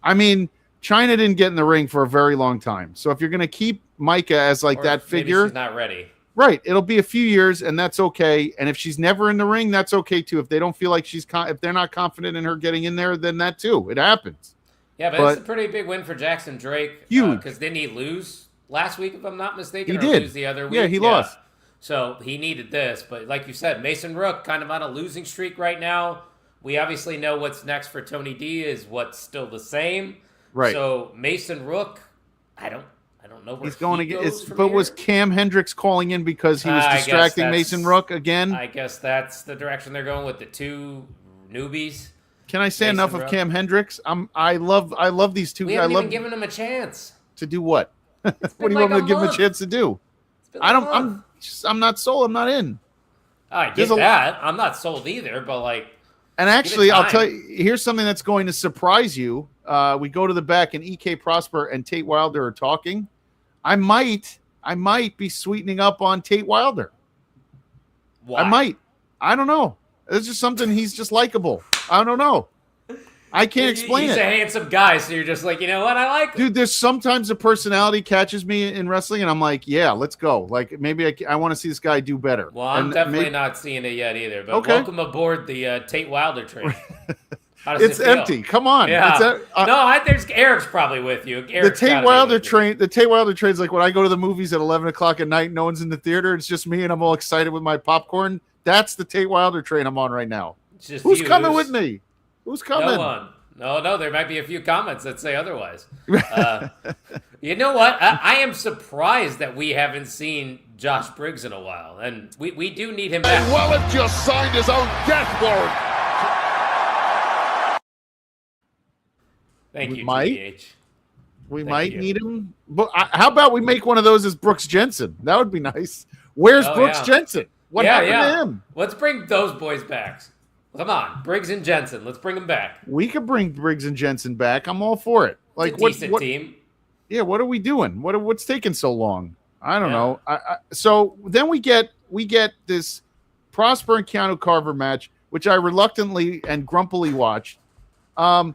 I mean, China didn't get in the ring for a very long time. So if you're going to keep Micah as that figure, she's not ready. Right. It'll be a few years, and that's okay. And if she's never in the ring, that's okay too. If they don't feel like if they're not confident in her getting in there, then that too. It happens. Yeah, but it's a pretty big win for Jackson Drake. Huge. Because didn't he lose last week, if I'm not mistaken? He did. Lose the other week? Yeah, he lost. So he needed this. But like you said, Mason Rook kind of on a losing streak right now. We obviously know what's next for Tony D is what's still the same. Right. So Mason Rook, I don't know where he's going he to goes get. from But here. was Cam Hendricks calling in because he was distracting Mason Rook again? I guess that's the direction they're going with the two newbies. Can I say enough of Cam Hendricks? I love these two. We haven't even given him a chance. To do what? What do you want me to give him a chance to do? I'm not sold. I'm not in. I get that. I'm not sold either, but And actually, I'll time. tell you, here's something that's going to surprise you. We go to the back, and EK Prosper and Tate Wilder are talking. I might be sweetening up on Tate Wilder. Why? I might. I don't know. It's just something. He's just likable. I don't know. I can't explain He's it. a handsome guy, so you're just like, you know what? I like him. Dude, there's sometimes a personality catches me in wrestling, and I'm like, yeah, let's go. Like, maybe I want to see this guy do better. Well, I'm And definitely maybe- not seeing it yet either. But Okay. welcome aboard the Tate Wilder train. How does It's it feel? empty. Come on. Yeah. It's There's Eric's probably with you. the Eric's Tate gotta be Wilder with you. train. The Tate Wilder train's like when I go to the movies at 11 o'clock at night. No one's in the theater. It's just me, and I'm all excited with my popcorn. That's the Tate Wilder train I'm on right now. It's just Who's you. coming with me? Who's coming? No one. No, there might be a few comments that say otherwise. You know what? I am surprised that we haven't seen Josh Briggs in a while, and we do need him back. Wallet just signed his own death warrant. Thank We you, might. GBH. We Thank might you. need him. But how about we make one of those as Brooks Jensen? That would be nice. Where's Oh, Brooks yeah. Jensen? What happened to him? Let's bring those boys back. Come on, Briggs and Jensen. Let's bring them back. We could bring Briggs and Jensen back. I'm all for it. Like It's a decent team. Yeah, what are we doing? What's taking so long? I don't Yeah. know. So then we get this Prosper and Keanu Carver match, which I reluctantly and grumpily watched. I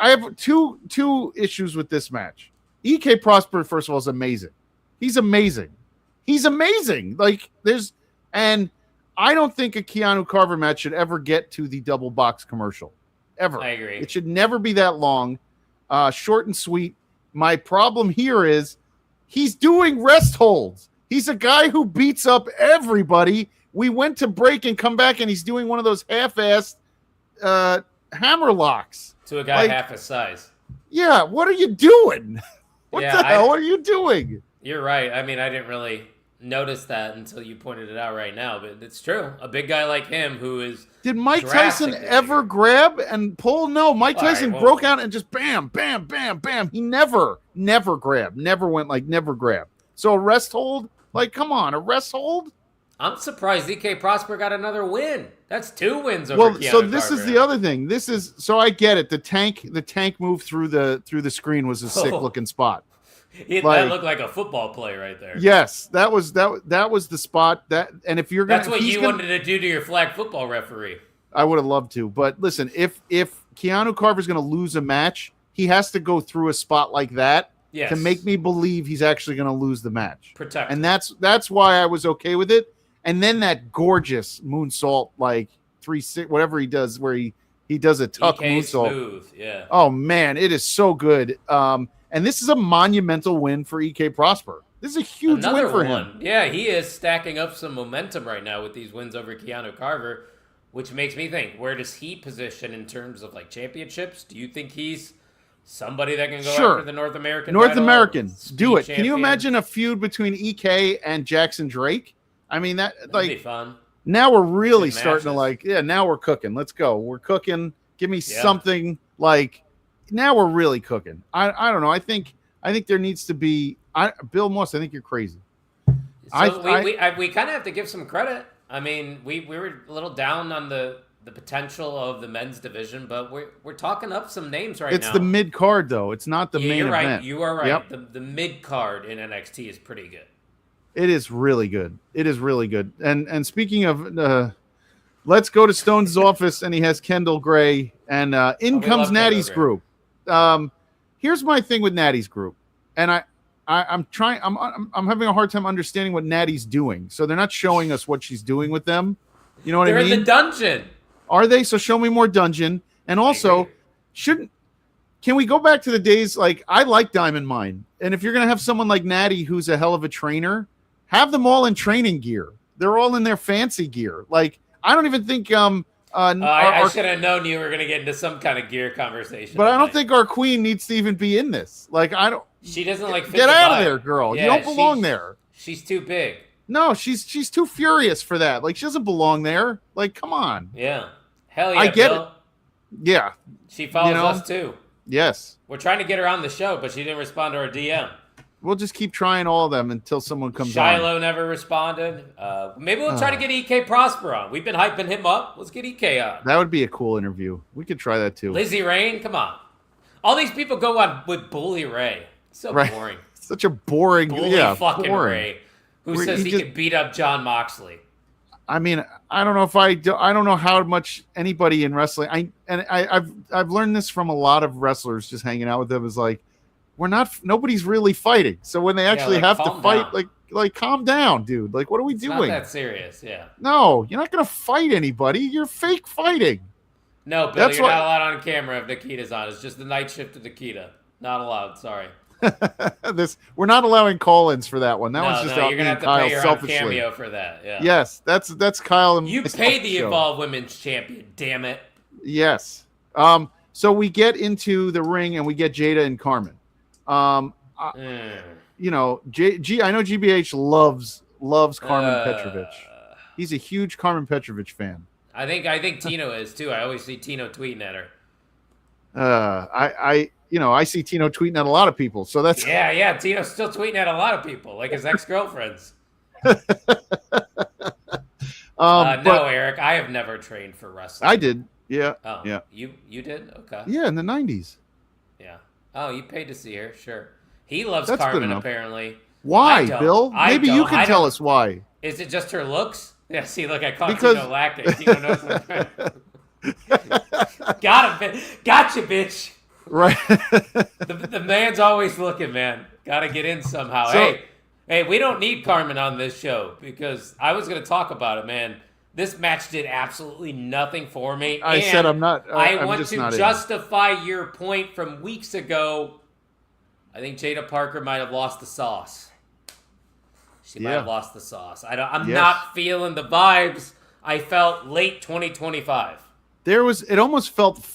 have two issues with this match. EK Prosper, first of all, is amazing. He's amazing. Like and I don't think a Keanu Carver match should ever get to the double box commercial. Ever. I agree. It should never be that long. Short and sweet. My problem here is he's doing rest holds. He's a guy who beats up everybody. We went to break and come back, and he's doing one of those half-assed hammer locks. To a guy half his size. Yeah, what are you doing? What Yeah, the hell are you doing? You're right. I mean, I didn't really notice that until you pointed it out right now, but it's true. A big guy like him who is Did Mike Tyson drastically ever grab and pull? No, Mike All right, Tyson well- broke out and just bam, bam, bam, bam. He never grabbed. Never grabbed. So a rest hold? Like, come on, a rest hold? I'm surprised DK Prosper got another win. That's 2 wins over Well, Keanu so this Carver. is the other thing. This is so I get it. The tank move through the screen was a sick looking spot. That like- looked like a football play right there. Yes, that was the spot that. And if you're gonna, That's what if he's you gonna- wanted to do to your flag football referee. I would have loved to, but listen, if Keanu Carver's going to lose a match, he has to go through a spot like that Yes. to make me believe he's actually going to lose the match. Protect. And that's why I was okay with it. And then that gorgeous moonsault, like 3-6, whatever he does, where he does a tuck EK moonsault. smooth. Yeah. Oh man, it is so good. And this is a monumental win for EK Prosper. This is a huge Another win for one. him. Yeah, he is stacking up some momentum right now with these wins over Keanu Carver, which makes me think, where does he position in terms of like championships? Do you think he's somebody that can go Sure. after the North American North title? American, Speed do it. Can you champion? imagine a feud between EK and Jackson Drake? I mean, That'd be like fun. now we're really Good starting to matches. now we're cooking. Let's go. We're cooking. Give me Yeah. something like now we're really cooking. I don't know. I think there needs to be Bill Moss, I think you're crazy. So we kind of have to give some credit. I mean, we were a little down on the potential of the men's division, but we're talking up some names right now. It's the mid card though. It's not the main you're right. event. You are right. Yep. The mid card in NXT is pretty good. It is really good. It is really good. And speaking of, let's go to Stone's office, and he has Kendall Gray, and in we comes love Natty's Kendall group. Here's my thing with Natty's group, and I'm having a hard time understanding what Natty's doing. So they're not showing us what she's doing with them. You know what They're I mean? in the dungeon. Are they? So show me more dungeon. And also, can we go back to the days like I like Diamond Mine, and if you're gonna have someone like Natty who's a hell of a trainer, have them all in training gear. They're all in their fancy gear. Like I don't even think I should have known you were going to get into some kind of gear conversation. but I don't tonight. think our queen needs to even be in this. Like I don't She doesn't like fit get the out of vibe. there, girl. Yeah, You don't belong she's- there. She's too big. No, she's too furious for that. Like she doesn't belong there. Like come on. Yeah. Hell yeah, I get Bill. Yeah. She follows You know? us too. Yes. We're trying to get her on the show, but she didn't respond to our DM. We'll just keep trying all of them until someone comes Shiloh on. never responded. Maybe we'll try to get EK Prosper on. We've been hyping him up. Let's get EK on. That would be a cool interview. We could try that too. Lizzie Rain, come on. All these people go on with Bully Ray. So boring. Such a boring, Bully fucking boring. Ray, who says he can beat up John Moxley. I mean, I don't know if I don't know how much anybody in wrestling. I've learned this from a lot of wrestlers just hanging out with them. Is like, nobody's really fighting. So when they actually have to fight, like calm down, dude. Like, what are we doing? Not that serious, yeah. No, you're not gonna fight anybody. You're fake fighting. No, Bill, you're not allowed on camera if Nikita's on. It's just the night shift of Nikita. Not allowed. Sorry. We're not allowing call-ins for that one. That one's just you're gonna have to pay your own cameo for that. Yeah. Yes, that's Kyle. And you paid the Evolve Women's Champion. Damn it. Yes. So we get into the ring and we get Jada and Carmen. You know, I know GBH loves Carmen Petrovich. He's a huge Carmen Petrovich fan. I think Tino is too. I always see Tino tweeting at her. I see Tino tweeting at a lot of people. So that's Tino's still tweeting at a lot of people, like his ex-girlfriends. No, Eric, I have never trained for wrestling. I did. Yeah. Oh, yeah. You did? Okay. Yeah, in the 90s. Yeah. Oh, you paid to see her? Sure. He loves Carmen, apparently. Why, Bill? Maybe you can tell us why. Is it just her looks? Yeah, see, look, I caught Tino lacking. Tino knows what I'm trying. Got him, gotcha, bitch. Right. the man's always looking, man. Got to get in somehow. Hey, we don't need Carmen on this show because I was going to talk about it, man. This match did absolutely nothing for me. I said I'm not. I want to justify your point from weeks ago. I think Jada Parker might have lost the sauce. She might have lost the sauce. I'm not feeling the vibes I felt late 2025. It almost felt.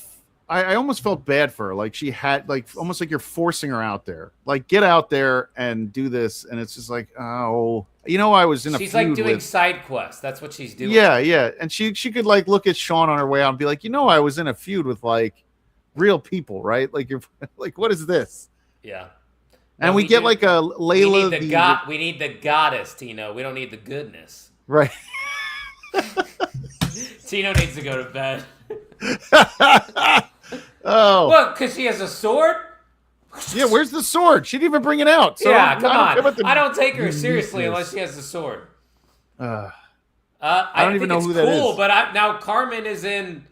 I almost felt bad for her. Like she had, almost like you're forcing her out there. Like, get out there and do this. And it's just like, oh, I was in a feud. She's like doing side quests. That's what she's doing. Yeah, yeah. And she could look at Sean on her way out and be like, I was in a feud with real people, right? Like, you're like, what is this? Yeah. No, and we get a Layla. We need the goddess, Tino. We don't need the goodness. Right. Tino needs to go to bed. Oh. What? Because she has a sword? Yeah, where's the sword? She didn't even bring it out. So yeah, come on. I don't take her seriously unless she has the sword. I don't even know who that is. But now Carmen is in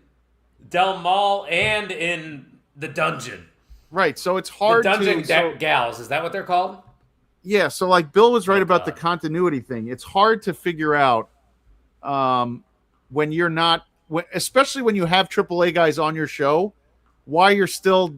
Del Mal and in the dungeon. Right, so it's hard the dungeon gals. Is that what they're called? Yeah, so Bill was right about the continuity thing. It's hard to figure out when you're not, especially when you have AAA guys on your show, why you're still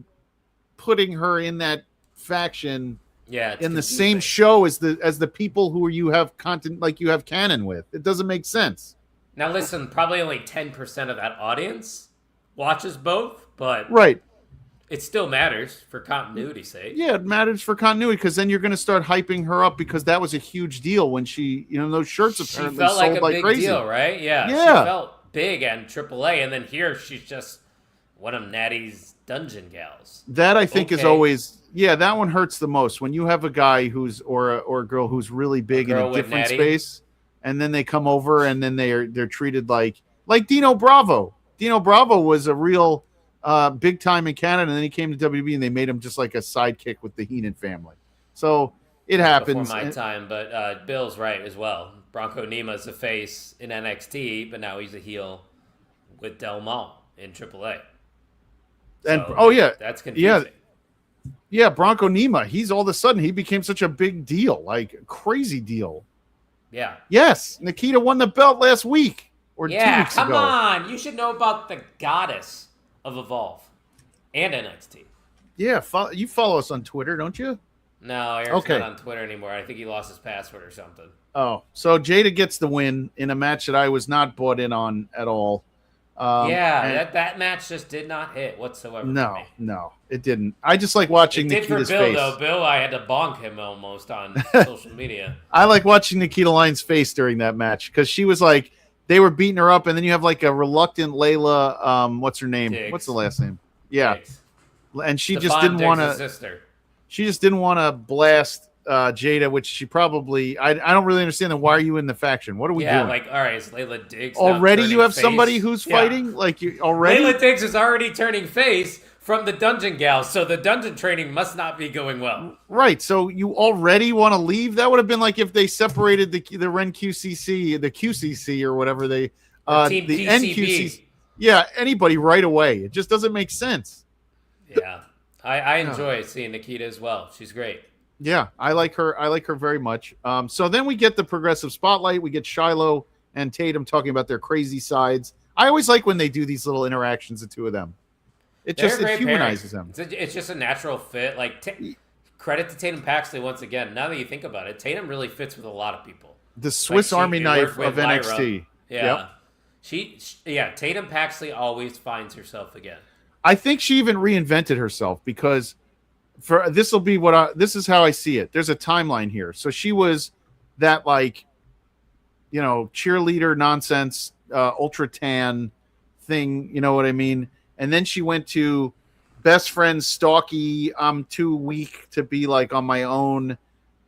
putting her in that faction in the same show as the people who you have content you have canon with. It doesn't make sense. Now listen, probably only 10% of that audience watches both, but right. It still matters for continuity's sake. Yeah, it matters for continuity because then you're going to start hyping her up because that was a huge deal when she, those shirts apparently sold like crazy. She felt like a big deal, right? Yeah. She felt big and AAA, and then here she's just one of Natty's dungeon gals. That I think is always, that one hurts the most when you have a guy or a girl who's really big in a different space, and then they come over and then they're treated like Dino Bravo. Dino Bravo was a real big time in Canada, and then he came to WB and they made him just like a sidekick with the Heenan family. So it happens. Before my time, but Bill's right as well. Bronco Nema's a face in NXT, but now he's a heel with Del Mal in AAA. And so that's confusing. Yeah, Bronco Nema. He's all of a sudden he became such a big deal, like a crazy deal. Yeah. Yes, Nikita won the belt last week or 2 weeks ago. Come on, you should know about the goddess of Evolve and NXT. Yeah, you follow us on Twitter, don't you? No, Eric's not on Twitter anymore. I think he lost his password or something. Oh, so Jada gets the win in a match that I was not bought in on at all. That match just did not hit whatsoever. No, it didn't. I just like watching Nikita's face. It did for Bill, though. Bill, I had to bonk him almost on social media. I like watching Nikita Lyons' face during that match because she was like, they were beating her up, and then you have like a reluctant Layla. What's her name? Diggs. What's the last name? Yeah, Diggs. And she Stephon just didn't want to. She just didn't want to blast Jada, which she probably I don't really understand. Why are you in the faction? What are we doing? like, all right, is Layla Diggs now Already you turning have face? somebody who's fighting? Like you already? Layla Diggs is already turning face from the dungeon gals, so the dungeon training must not be going well. Right. So you already want to leave? That would have been like if they separated the Ren QCC, the QCC or whatever they Team the PCB. NQCC. Yeah, anybody right away. It just doesn't make sense. Yeah. I enjoy seeing Nikita as well. She's great. Yeah, I like her. I like her very much. So then we get the progressive spotlight. We get Shiloh and Tatum talking about their crazy sides. I always like when they do these little interactions, the two of them. It humanizes them. It's just a natural fit. Like credit to Tatum Paxley once again. Now that you think about it, Tatum really fits with a lot of people. The Swiss Army knife of NXT. Yeah, yep. Tatum Paxley always finds herself again. I think she even reinvented herself because this is how I see it. There's a timeline here. So she was that cheerleader nonsense, ultra tan thing. You know what I mean? And then she went to best friend stalky. I'm too weak to be like on my own.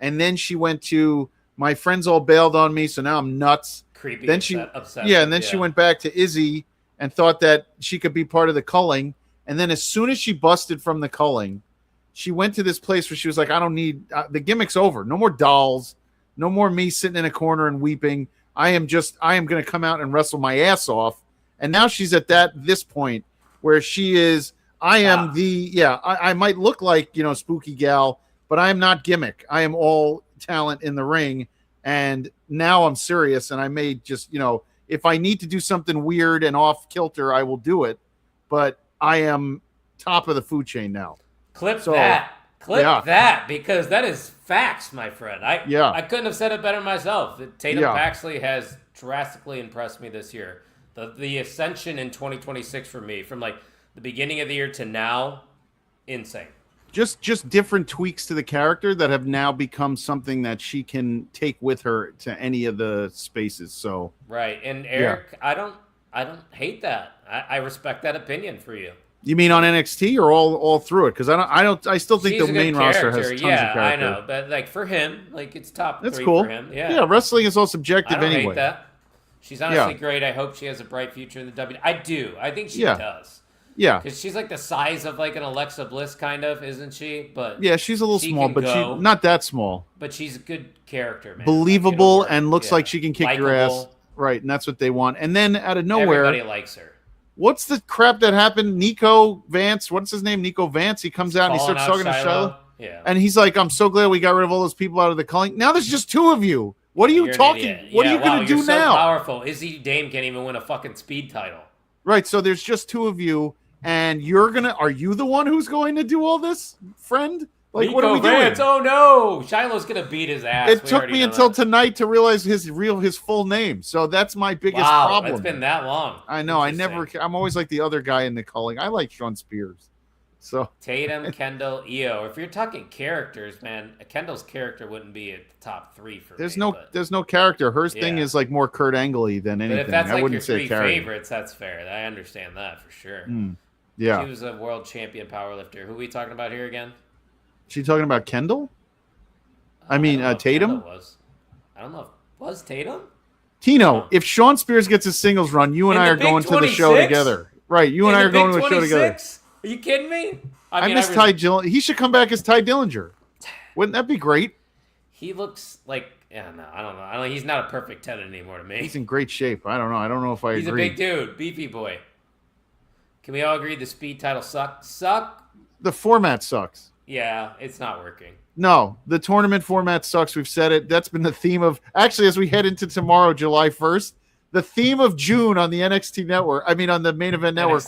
And then she went to my friends all bailed on me. So now I'm nuts. Creepy. Then upset. And then she went back to Izzy and thought that she could be part of the culling. And then as soon as she busted from the culling, she went to this place where she was like, I don't need the gimmick's over. No more dolls. No more me sitting in a corner and weeping. I am going to come out and wrestle my ass off. And now she's at this point where she is, I might look like, spooky gal, but I am not gimmick. I am all talent in the ring. And now I'm serious. And I may just, if I need to do something weird and off kilter, I will do it. But I am top of the food chain now. Clip that because that is facts, my friend. I couldn't have said it better myself. Tatum Paxley has drastically impressed me this year. The ascension in 2026 for me, from like the beginning of the year to now, insane. Just different tweaks to the character that have now become something that she can take with her to any of the spaces. So right, and Eric, I don't hate that. I respect that opinion for you. You mean on NXT or all through it? Because I still think the main roster has tons of character. I know, but like for him, like it's top That's 3 cool. for him. Yeah, wrestling is all subjective I don't anyway. hate that. She's honestly great. I hope she has a bright future in the W. I do. I think she does. Yeah, because she's like the size of like an Alexa Bliss, kind of, isn't she? But yeah, she's a little small, but she's not that small. But she's a good character, man. Believable and looks like she can kick your ass. Right, and that's what they want. And then out of nowhere, everybody likes her. What's the crap that happened? Nico Vance, what's his name? Nico Vance. He comes out and he starts talking to Shiloh. Yeah. And he's like, I'm so glad we got rid of all those people out of the culling. Now there's just 2 of you. What are you talking? What are you going to do now? So powerful. Izzy Dame can't even win a fucking speed title. Right. So there's just 2 of you. And are you the one who's going to do all this, friend? Like, Nico what are we Vance, doing? oh no. Shiloh's going to beat his ass. It took me until tonight to realize his full name. So that's my biggest problem. It's been that long. I know. I'm always like the other guy in the culling. I like Sean Spears. So Tatum, Kendall, Io. If you're talking characters, man, Kendall's character wouldn't be at the top 3 for there's me. There's no character. Her thing is like more Kurt Angle-y than anything. But if that's I like wouldn't your say 3 character. favorites, that's fair. I understand that for sure. Yeah. She was a world champion powerlifter. Who are we talking about here again? She talking about Kendall? I mean, Tatum? I don't know if was Tatum? Tino, if Sean Spears gets his singles run, you and I are going to the show together. Right, you and I are going to a show together. Are you kidding me? I miss Ty Dillinger. He should come back as Ty Dillinger. Wouldn't that be great? He looks like, I don't know. He's not a perfect 10 anymore to me. He's in great shape. I don't know. I don't know if I agree. He's a big dude, beefy boy. Can we all agree the speed title suck? The format sucks. Yeah, it's not working. No, the tournament format sucks. We've said it. That's been the theme of, actually, as we head into tomorrow, July 1st, the theme of June on the NXT network, on the Main Event Network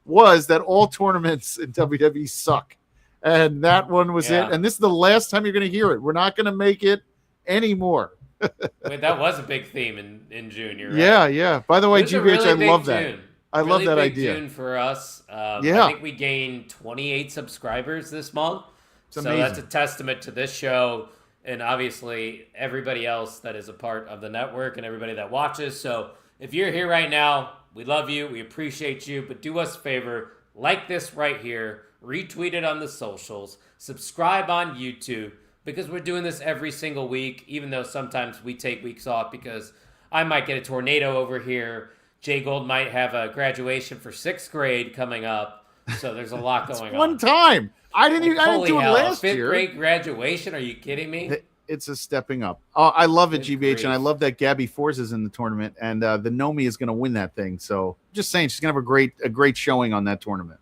was that all tournaments in WWE suck. And that one was it. And this is the last time you're going to hear it. We're not going to make it anymore. Wait, that was a big theme in June. You're right. Yeah. By the way, GBH, I love that. I love that idea. June for us. I think we gained 28 subscribers this month. So that's a testament to this show and obviously everybody else that is a part of the network and everybody that watches. So if you're here right now, we love you. We appreciate you. But do us a favor. Like this right here. Retweet it on the socials. Subscribe on YouTube. because we're doing this every single week, even though sometimes we take weeks off because I might get a tornado over here. Jay Gold might have a graduation for 6th grade coming up. So there's a lot going on. One time. I didn't do it last fifth year. 5th grade graduation? Are you kidding me? It's a stepping up. I love it, Good GBH, grief. and I love that Gabby Forza's in the tournament, and the Nomi is going to win that thing. So just saying, she's going to have a great showing on that tournament.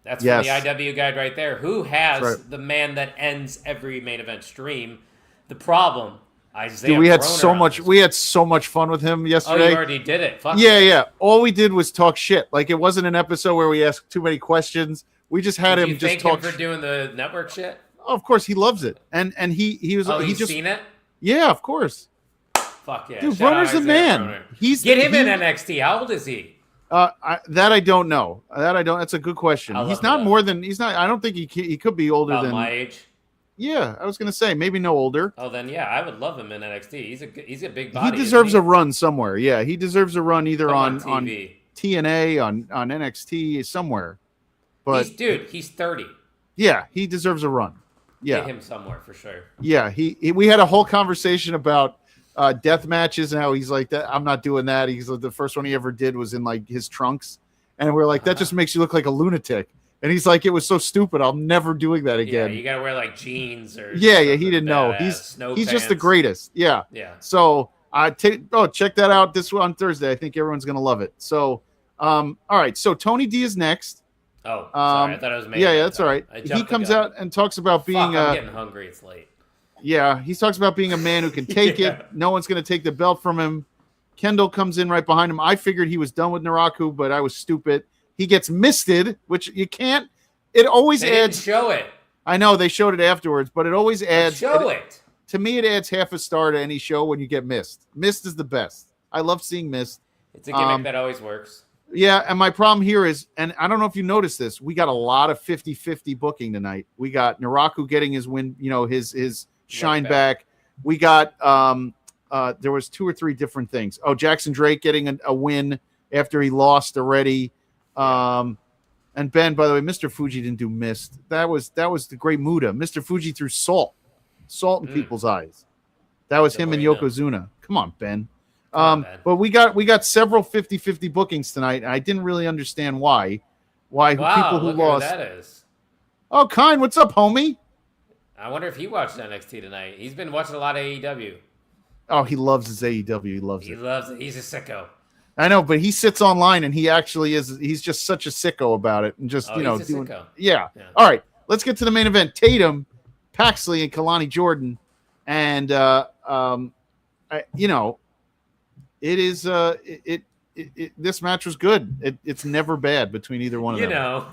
That's Yes. from the IW guide right there. Who has That's right. the man that ends every main event stream? The problem, Isaiah. Dude, we had Broner on this. so much fun with him Oh, yesterday. you already did it. Fuck Yeah. All we did was talk shit. Like, it wasn't an episode where we asked too many questions. We just had Did him you just thank talk. him for doing the network shit? Oh, of course, he loves it, and he was. Oh, he you've just seen it? Yeah, of course. Fuck yeah. Dude, Shout out Broner's the Isaiah man. Broner. Get him in NXT. How old is he? That I don't know. That's a good question. I'll He's look not it up. more than he's not. I don't think he could be older About than my age. Yeah, I was gonna say maybe no older. Oh, then yeah, I would love him in NXT. He's a big body. He deserves a run somewhere. Yeah, he deserves a run either on TV. TNA, on NXT, somewhere. But He's 30. yeah, he deserves a run. Yeah, Get him somewhere for sure. yeah. We had a whole conversation about death matches and how he's like that. I'm not doing that. He's the first one he ever did was in like his trunks, and we're like that just makes you look like a lunatic. And he's like, it was so stupid. I'm never doing that again. Yeah, you gotta wear like jeans or Yeah. He didn't know. Snow He's just the pants. greatest. Yeah. Yeah. So check that out this on Thursday. I think everyone's gonna love it. So, all right. So Tony D is next. Oh, sorry. I thought it was. Yeah, that's all right. He comes out and talks about being. Fuck, I'm getting hungry. It's late. Yeah, he talks about being a man who can take Yeah. it. No one's gonna take the belt from him. Kendall comes in right behind him. I figured he was done with Naraku, but I was stupid. He gets misted, which you can't. It always They didn't adds. show it. I know they showed it afterwards, but it always adds. Show it. To me, it adds half a star to any show when you get missed. Missed is the best. I love seeing missed. It's a gimmick that always works. Yeah, and my problem here is, and I don't know if you noticed this, we got a lot of 50-50 booking tonight. We got Naraku getting his win, his shine back. We got there was 2 or 3 different things. Oh, Jackson Drake getting a win after he lost already. And Ben, by the way, Mr. Fuji didn't do mist. That was the great Muda. Mr. Fuji threw salt in people's eyes. That was him and Yokozuna. Come on, Ben. But we got several 50-50 bookings tonight. And I didn't really understand why. Wow, people who look lost. At who that is. Oh, Kine, what's up, homie? I wonder if he watched NXT tonight. He's been watching a lot of AEW. Oh, he loves his AEW. He loves He it. loves it. He's a sicko. I know, but he sits online and he actually is. He's just such a sicko about it, and just He's a doing. sicko. Yeah. All right, let's get to the main event. Tatum, Paxley, and Kalani Jordan, and it is this match was good. It's never bad between either one of them.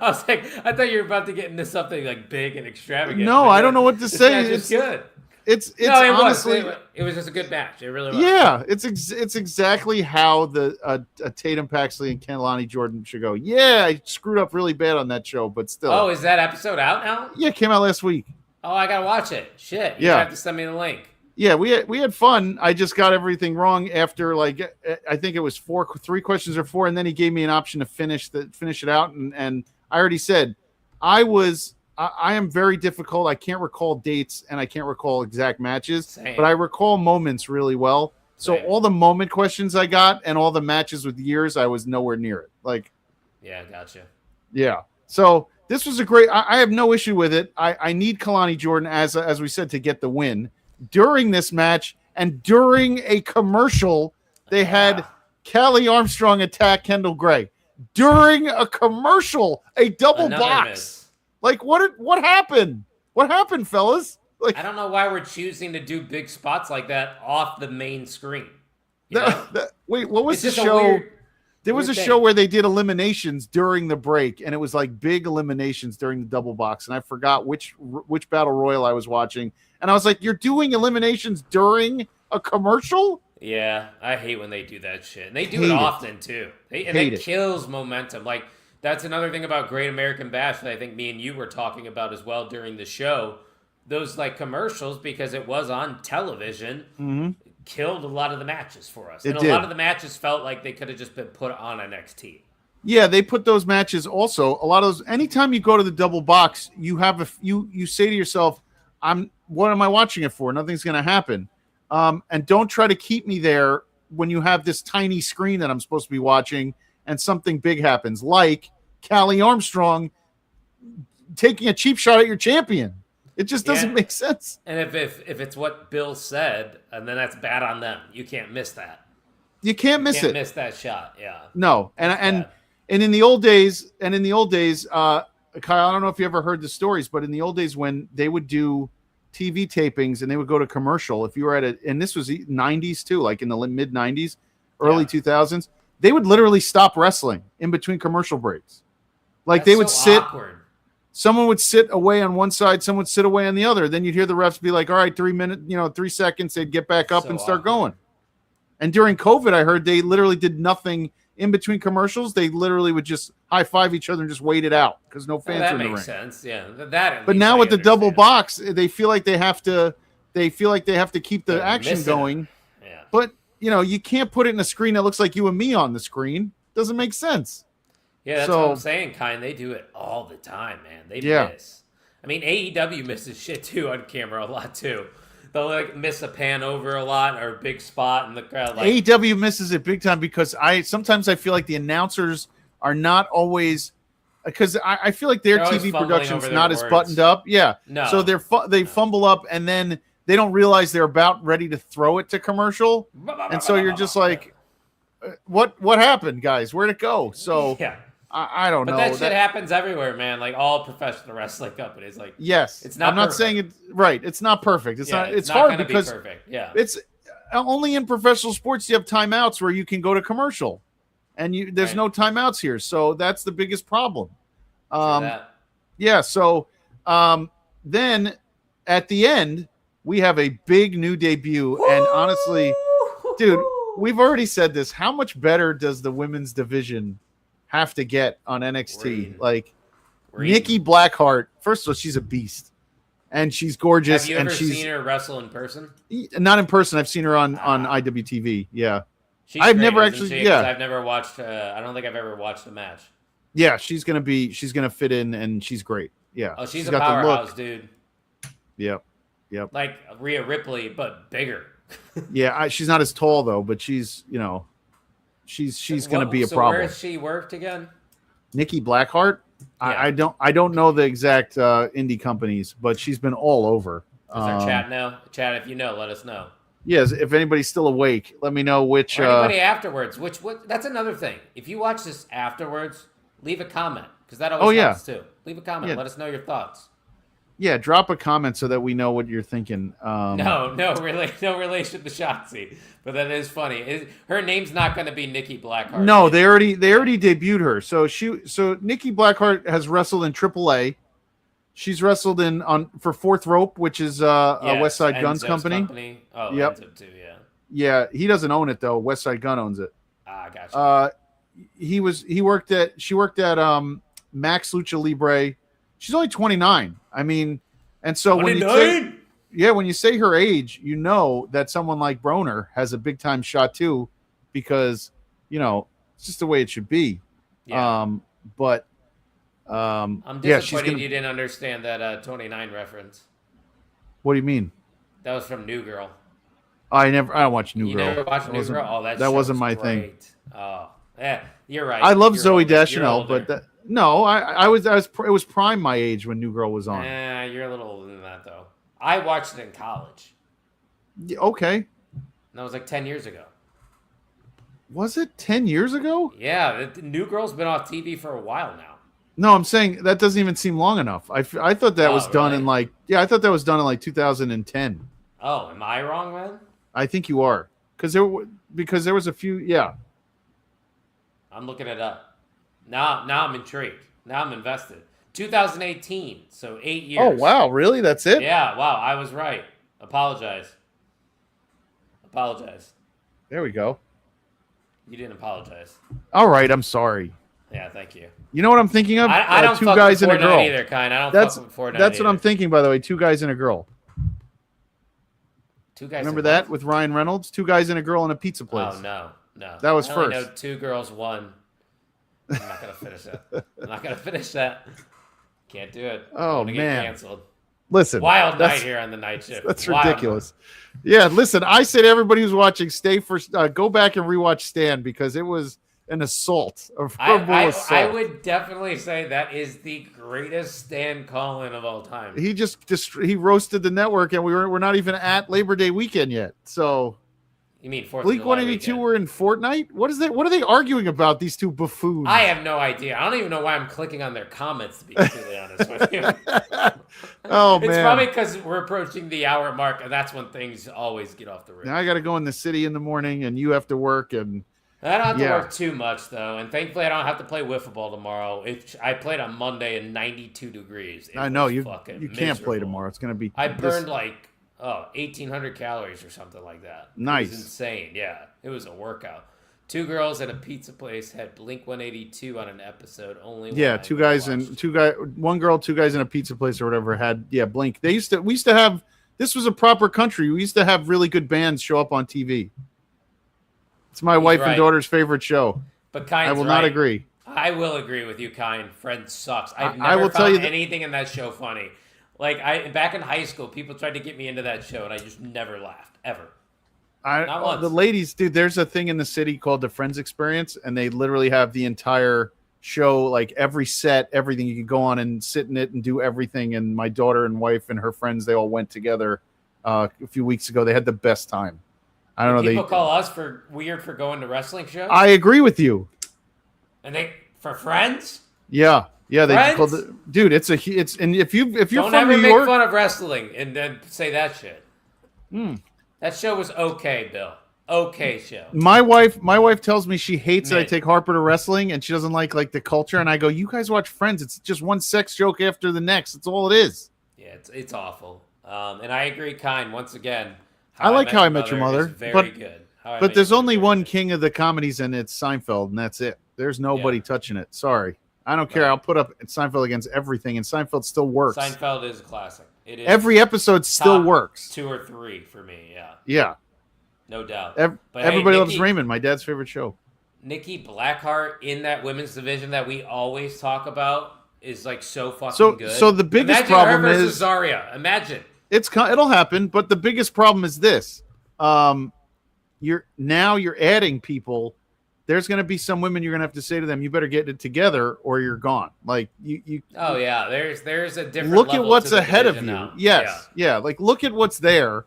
I was like, I thought you were about to get into something like big and extravagant. No, I don't know what to this say. match is good. It's honestly, it was just a good match. It really was. yeah, it's exactly how the Tatum, Paxley, and Kalani Jordan should go. Yeah, I screwed up really bad on that show, but still. Oh, is that episode out now? Yeah, it came out last week. Oh, I gotta watch it. Shit, you Yeah. have to send me the link. Yeah, we had fun. I just got everything wrong after I think it was 3 questions or 4, and then he gave me an option to finish it out, and I already said I am very difficult. I can't recall dates and I can't recall exact matches, Same. but I recall moments really well. So Same. all the moment questions I got and all the matches with years, I was nowhere near it. Yeah, gotcha. Yeah. So this was a great. I have no issue with it. I need Kalani Jordan as we said to get the win during this match and during a commercial. They had Callie Armstrong attack Kendall Gray during a commercial, a double Another box. miss. What happened? What happened, fellas? I don't know why we're choosing to do big spots like that off the main screen. You know? Wait, what was It's the just a show? There was weird a thing. show where they did eliminations during the break, and it was like big eliminations during the double box, and I forgot which battle royal I was watching, and I was like, "You're doing eliminations during a commercial?" Yeah, I hate when they do that shit. And they do Hate it it. often, too. Hate It it. kills momentum. Like, that's another thing about Great American Bash that I think me and you were talking about as well during the show. Those, commercials, because it was on television, killed a lot of the matches for us. It A did. lot of the matches felt like they could have just been put on NXT. Yeah, they put those matches also. A lot of those. Anytime you go to the double box, you have you say to yourself, what am I watching it for? Nothing's going to happen. And don't try to keep me there when you have this tiny screen that I'm supposed to be watching and something big happens, like Callie Armstrong taking a cheap shot at your champion. It just doesn't make sense. And if it's what Bill said, and then that's bad on them. You can't miss that. You can't miss it. Miss that shot. Yeah. No. And in the old days, Kyle, I don't know if you ever heard the stories, but in the old days when they would do TV tapings and they would go to commercial, if you were and this was 90s too, like in the mid 90s, early 2000s, they would literally stop wrestling in between commercial breaks. Like That's they would so sit. awkward. Someone would sit away on one side, someone would sit away on the other. Then you'd hear the refs be like, all right, 3 minutes, 3 seconds. They'd get back up and start going. And during COVID, I heard they literally did nothing in between commercials. They literally would just high five each other and just wait it out because no fans were in the ring. That makes sense. Yeah. That. But now with the double box, they feel like they have to keep the action going. Yeah. But, you can't put it in a screen that looks like you and me on the screen. Doesn't make sense. Yeah, that's what I'm saying, Kind. They do it all the time, man. They miss. I mean, AEW misses shit too on camera a lot too. They'll like miss a pan over a lot or a big spot in the crowd. Like, AEW misses it big time because sometimes I feel like the announcers are not always, because I feel like their TV production's not as buttoned up. Yeah, no. So they fumble up and then they don't realize they're about ready to throw it to commercial, and so you're just like, what happened, guys? Where'd it go? So yeah. I don't know. But that shit happens everywhere, man. Like all professional wrestling companies. Like yes, it's not. I'm not perfect. saying it right. It's not perfect. It's not. It's not hard gonna because be perfect. Yeah. It's only in professional sports you have timeouts where you can go to commercial, and there's no timeouts here. So that's the biggest problem. Yeah. So then at the end we have a big new debut, and honestly, dude, we've already said this. How much better does the women's division have to get on NXT? Nikki Blackheart, first of all, she's a beast and she's gorgeous. Have you ever seen her wrestle in person? Not in person. I've seen her on IWTV. Yeah. I've never actually, I've never watched, I don't think I've ever watched a match. Yeah. She's going to fit in and she's great. Yeah. Oh, she's a powerhouse, dude. Yep. Like Rhea Ripley, but bigger. Yeah. She's not as tall though, but she's, she's going to be a problem. Where has she worked again? Nikki Blackheart. Yeah. I don't know the exact indie companies, but she's been all over. Is there chat now? Chat, if you know, let us know. Yes, if anybody's still awake, let me know which. Or anybody afterwards. That's another thing. If you watch this afterwards, leave a comment because that always helps too. Leave a comment. Yeah. Let us know your thoughts. Yeah, drop a comment so that we know what you're thinking. No relation to Shotzi, but that is funny. Her name's not going to be Nikki Blackheart. No, they already debuted her. So Nikki Blackheart has wrestled in AAA. She's wrestled for Fourth Rope, which is a West Side Gun's company. Oh, yep. Enzo too, yeah. Yeah, he doesn't own it though. West Side Gun owns it. Gotcha. She worked at Max Lucha Libre. She's only 29. I mean, and so when you say her age, you know that someone like Broner has a big time shot too, because it's just the way it should be. Yeah. I'm disappointed you didn't understand that 29 reference. What do you mean? That was from New Girl. I don't watch New Girl. You never watched New Girl? Oh, that wasn't my thing. Oh, yeah, you're right. I love Zooey Deschanel, but no, I was. It was prime my age when New Girl was on. You're a little older than that though. I watched it in college. Okay. And that was like 10 years ago. Was it 10 years ago? Yeah, New Girl's been off TV for a while now. No, I'm saying that doesn't even seem long enough. I thought that was done in I thought that was done in 2010. Oh, am I wrong, man? I think you are, because there was a few. Yeah. I'm looking it up. Now I'm intrigued. Now I'm invested. 2018, so 8 years. Oh, wow. Really? That's it? Yeah, wow. I was right. Apologize. There we go. You didn't apologize. All right. I'm sorry. Yeah, thank you. You know what I'm thinking of? I don't two fuck guys with and a girl. Fortnite either, Kind. I don't fuck with Fortnite That's either. what I'm thinking, by the way. Two guys and a girl. Two guys. Remember that with Ryan Reynolds? Two guys and a girl in a pizza place. Oh, no. That was I first. only know two girls, one. I'm not going to finish that. Can't do it. Oh, I'm gonna man. get canceled. Listen, Wild night here on the night shift. That's Wild ridiculous. Yeah, listen, I said everybody who's watching, go back and rewatch Stan because it was an assault, a verbal assault. I would definitely say that is the greatest Stan call-in of all time. He roasted the network, and we're not even at Labor Day weekend yet. So You mean 4th Blink 182 were in Fortnite? What is that? What are they arguing about, these two buffoons? I have no idea. I don't even know why I'm clicking on their comments, to be completely honest with you. Oh, It's man. probably because we're approaching the hour mark, and that's when things always get off the rails. Now I got to go in the city in the morning, and you have to work, and I don't have to work too much, though, and thankfully I don't have to play wiffle ball tomorrow. I played on Monday in 92 degrees. I know you can't can't play tomorrow. It's going to be. I burned 1,800 calories or something like that. Nice. It was insane. Yeah, it was a workout. 2 girls at a pizza place had Blink 182 on an episode. Only one girl, 2 guys in a pizza place or whatever had Blink. We used to have, this was a proper country. We used to have really good bands show up on TV. It's my wife and daughter's favorite show. But Kind's I will not agree. I will agree with you, Kind. Friends sucks. I've I never will tell you found anything in that show funny. Like back in high school, people tried to get me into that show, and I just never laughed ever. Not once. The ladies, dude. There's a thing in the city called the Friends Experience, and they literally have the entire show, like every set, everything. You can go on and sit in it and do everything. And my daughter and wife and her friends, they all went together a few weeks ago. They had the best time. I don't know. People call us weird for going to wrestling shows. I agree with you. And for friends. Yeah. They Friends? called it, dude. And if you're Don't from ever New make York, fun of wrestling and then say that shit. That show was okay, Bill. Okay show. my wife tells me she hates that I take Harper to wrestling, and she doesn't like the culture. And I go, you guys watch Friends? It's just one sex joke after the next. That's all it is. Yeah, it's awful. And I agree, Kind. Once again, I like How I Met Your Mother, very good. But there's only one king of the comedies, and it's Seinfeld, and that's it. There's nobody touching it. Sorry. I don't care. I'll put up Seinfeld against everything, and Seinfeld still works. Seinfeld is a classic. It is. Every episode still works. 2 or 3 for me, yeah. Yeah. No doubt. Everybody loves Raymond, my dad's favorite show. Nikki Blackheart in that women's division that we always talk about is like so fucking good. So the biggest problem her versus is Zarya. Imagine. It'll happen, but the biggest problem is this. You're adding people. There's going to be some women you're going to have to say to them, you better get it together or you're gone. Like you. Oh yeah, there's a different. Look level at what's to the ahead of you. now. Yes, yeah. Like look at what's there.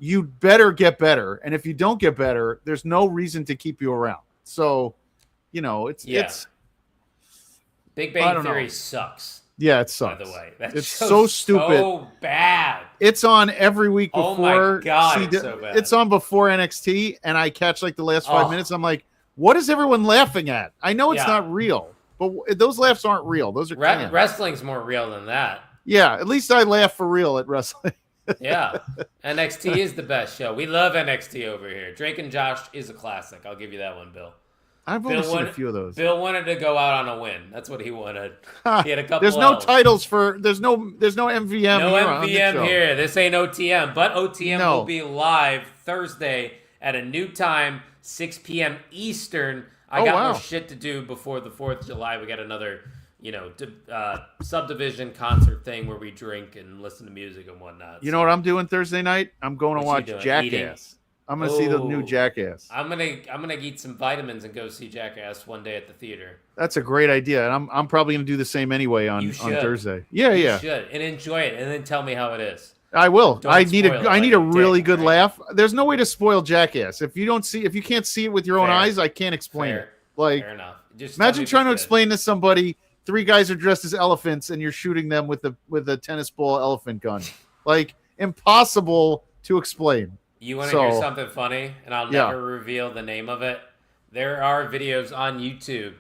You better get better, and if you don't get better, there's no reason to keep you around. So, it's Big Bang Theory sucks. Yeah, it sucks. By the way, it's so stupid, so bad. It's on every week before. Oh my god, it's so bad. It's on before NXT, and I catch like the last 5 minutes. I'm like, what is everyone laughing at? I know it's not real, but those laughs aren't real. Those are wrestling's more real than that. Yeah, at least I laugh for real at wrestling. Yeah, NXT is the best show. We love NXT over here. Drake and Josh is a classic. I'll give you that one, Bill. I've only seen a few of those. Bill wanted to go out on a win. That's what he wanted. He had a couple. There's no titles for. There's no MVM. No MVM here. This ain't OTM, but OTM will be live Thursday at a new time, 6 p.m. Eastern. I got more shit to do before the 4th of July. We got another, subdivision concert thing where we drink and listen to music and whatnot. You know what I'm doing Thursday night? I'm going to watch Jackass. Eating? I'm going to see the new Jackass. I'm gonna eat some vitamins and go see Jackass one day at the theater. That's a great idea, and I'm probably going to do the same anyway on Thursday. Yeah, you should, and enjoy it, and then tell me how it is. I will. I need a really good laugh. There's no way to spoil Jackass. If you can't see it with your own eyes, I can't explain it. Like, fair enough. Just imagine trying to explain to somebody 3 guys are dressed as elephants and you're shooting them with a tennis ball elephant gun. Like, impossible to explain. You want to hear something funny? And I'll never reveal the name of it. There are videos on YouTube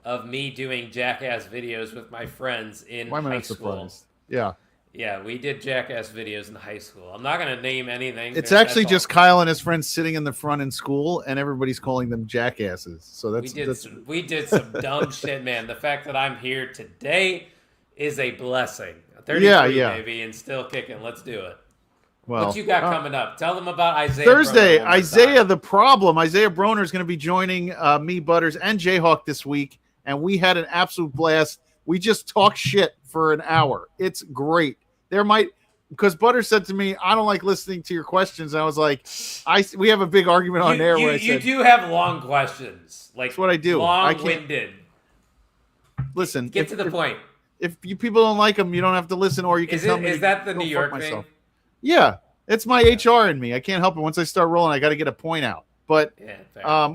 of me doing Jackass videos with my friends in high school. Yeah. Yeah, we did Jackass videos in high school. I'm not going to name anything. It's actually just Kyle and his friends sitting in the front in school, and everybody's calling them jackasses. So we did some dumb shit, man. The fact that I'm here today is a blessing. 33, baby, and still kicking. Let's do it. Well, what you got coming up? Tell them about Isaiah. Thursday, Isaiah the Problem. Isaiah Broner is going to be joining me, Butters, and Jayhawk this week, and we had an absolute blast. We just talk shit for an hour. It's great. because Butter said to me, I don't like listening to your questions. And I was like, we have a big argument on there where I you said, do have long questions. Like, that's what I do. Long-winded. Listen, Get to the point. If you people don't like them, you don't have to listen, or you can tell me. Is that the New York thing? Yeah, it's my HR in me. I can't help it. Once I start rolling, I got to get a point out. But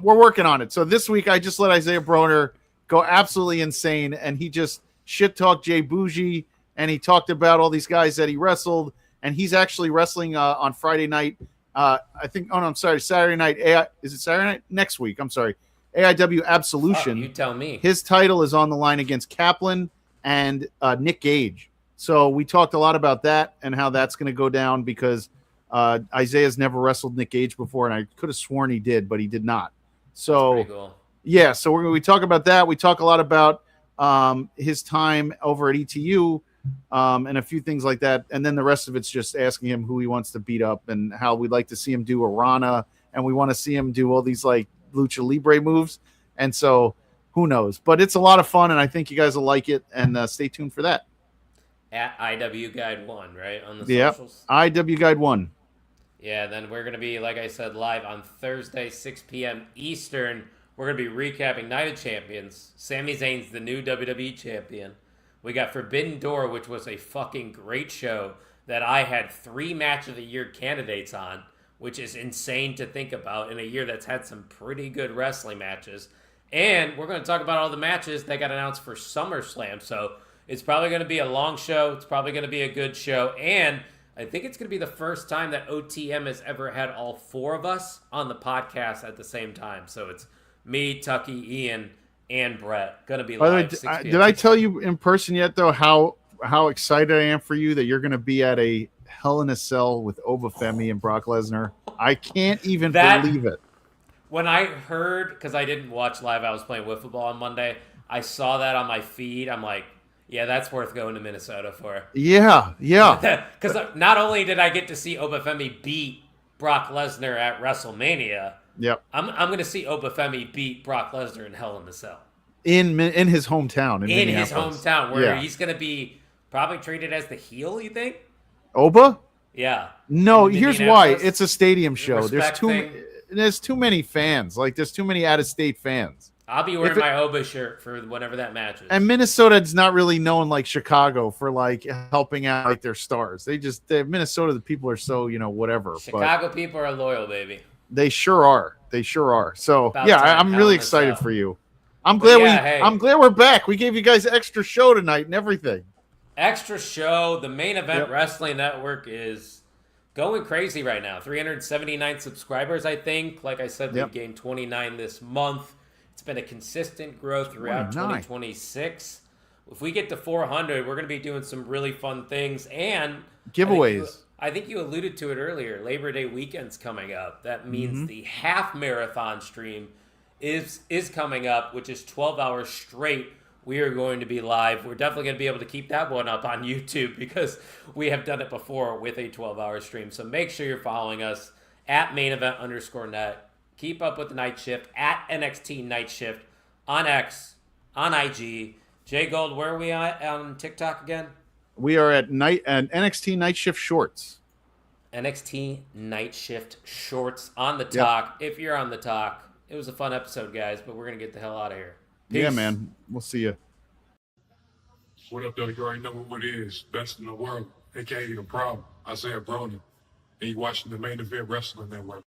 we're working on it. So this week, I just let Isaiah Broner go absolutely insane, and he just shit talked Jay Bougie, and he talked about all these guys that he wrestled, and he's actually wrestling on Friday night. I think. Oh no, I'm sorry, Saturday night. Is it Saturday night? Next week. I'm sorry. AIW Absolution. You tell me. His title is on the line against Kaplan and Nick Gage. So we talked a lot about that and how that's going to go down because Isaiah's never wrestled Nick Gage before, and I could have sworn he did, but he did not. So that's pretty cool. Yeah, so we talk about that. We talk a lot about his time over at ETU and a few things like that, and then the rest of it's just asking him who he wants to beat up and how we'd like to see him do a Rana, and we want to see him do all these like Lucha Libre moves, and so who knows? But it's a lot of fun, and I think you guys will like it, and stay tuned for that. At IW Guide 1, right? On the socials? IW Guide 1. Yeah, then we're going to be, like I said, live on Thursday, 6 p.m. Eastern. We're going to be recapping Night of Champions. Sami Zayn's the new WWE champion. We got Forbidden Door, which was a fucking great show that I had 3 Match of the Year candidates on, which is insane to think about in a year that's had some pretty good wrestling matches. And we're going to talk about all the matches that got announced for SummerSlam. So it's probably going to be a long show. It's probably going to be a good show. And I think it's going to be the first time that OTM has ever had all 4 of us on the podcast at the same time. So it's me, Tucky, Ian, and Brett. Going to be live. Did I tell you in person yet, though, how excited I am for you that you're going to be at a Hell in a Cell with Obafemi and Brock Lesnar? I can't even believe it. When I heard, because I didn't watch live, I was playing wiffle ball on Monday. I saw that on my feed. I'm like, yeah, that's worth going to Minnesota for. Yeah. Because not only did I get to see Obafemi beat Brock Lesnar at WrestleMania, yep, I'm going to see Obafemi beat Brock Lesnar in Hell in a Cell. In his hometown. In his hometown, where he's going to be probably treated as the heel, you think? Oba? Yeah. No, here's why. It's a stadium show. There's too many fans. Like, there's too many out-of-state fans. I'll be wearing my Oba shirt for whenever that match is. And Minnesota's not really known like Chicago for like helping out like their stars. Minnesota, the people are so, whatever. Chicago people are loyal, baby. They sure are. So I'm really excited for you. I'm glad we're back. We gave you guys extra show tonight and everything. Extra show. The Main Event Wrestling Network is going crazy right now. 379 subscribers, I think. Like I said, we've gained 29 this month. It's been a consistent growth throughout 2026. If we get to 400, we're going to be doing some really fun things and giveaways. I think you alluded to it earlier. Labor Day weekend's coming up. That means the half marathon stream is coming up, which is 12 hours straight. We are going to be live. We're definitely going to be able to keep that one up on YouTube because we have done it before with a 12-hour stream. So make sure you're following us at mainevent_net. Keep up with the Night Shift at NXT Night Shift on X, on IG. Jay Gold, where are we at on TikTok again? We are at NXT Night Shift Shorts. NXT Night Shift Shorts on the talk. If you're on the talk, it was a fun episode, guys, but we're going to get the hell out of here. Peace. Yeah, man. We'll see you. What up, though? You already know what it is. Best in the world. AKA The Problem. Isaiah Broner. And you watching the Main Event Wrestling Network.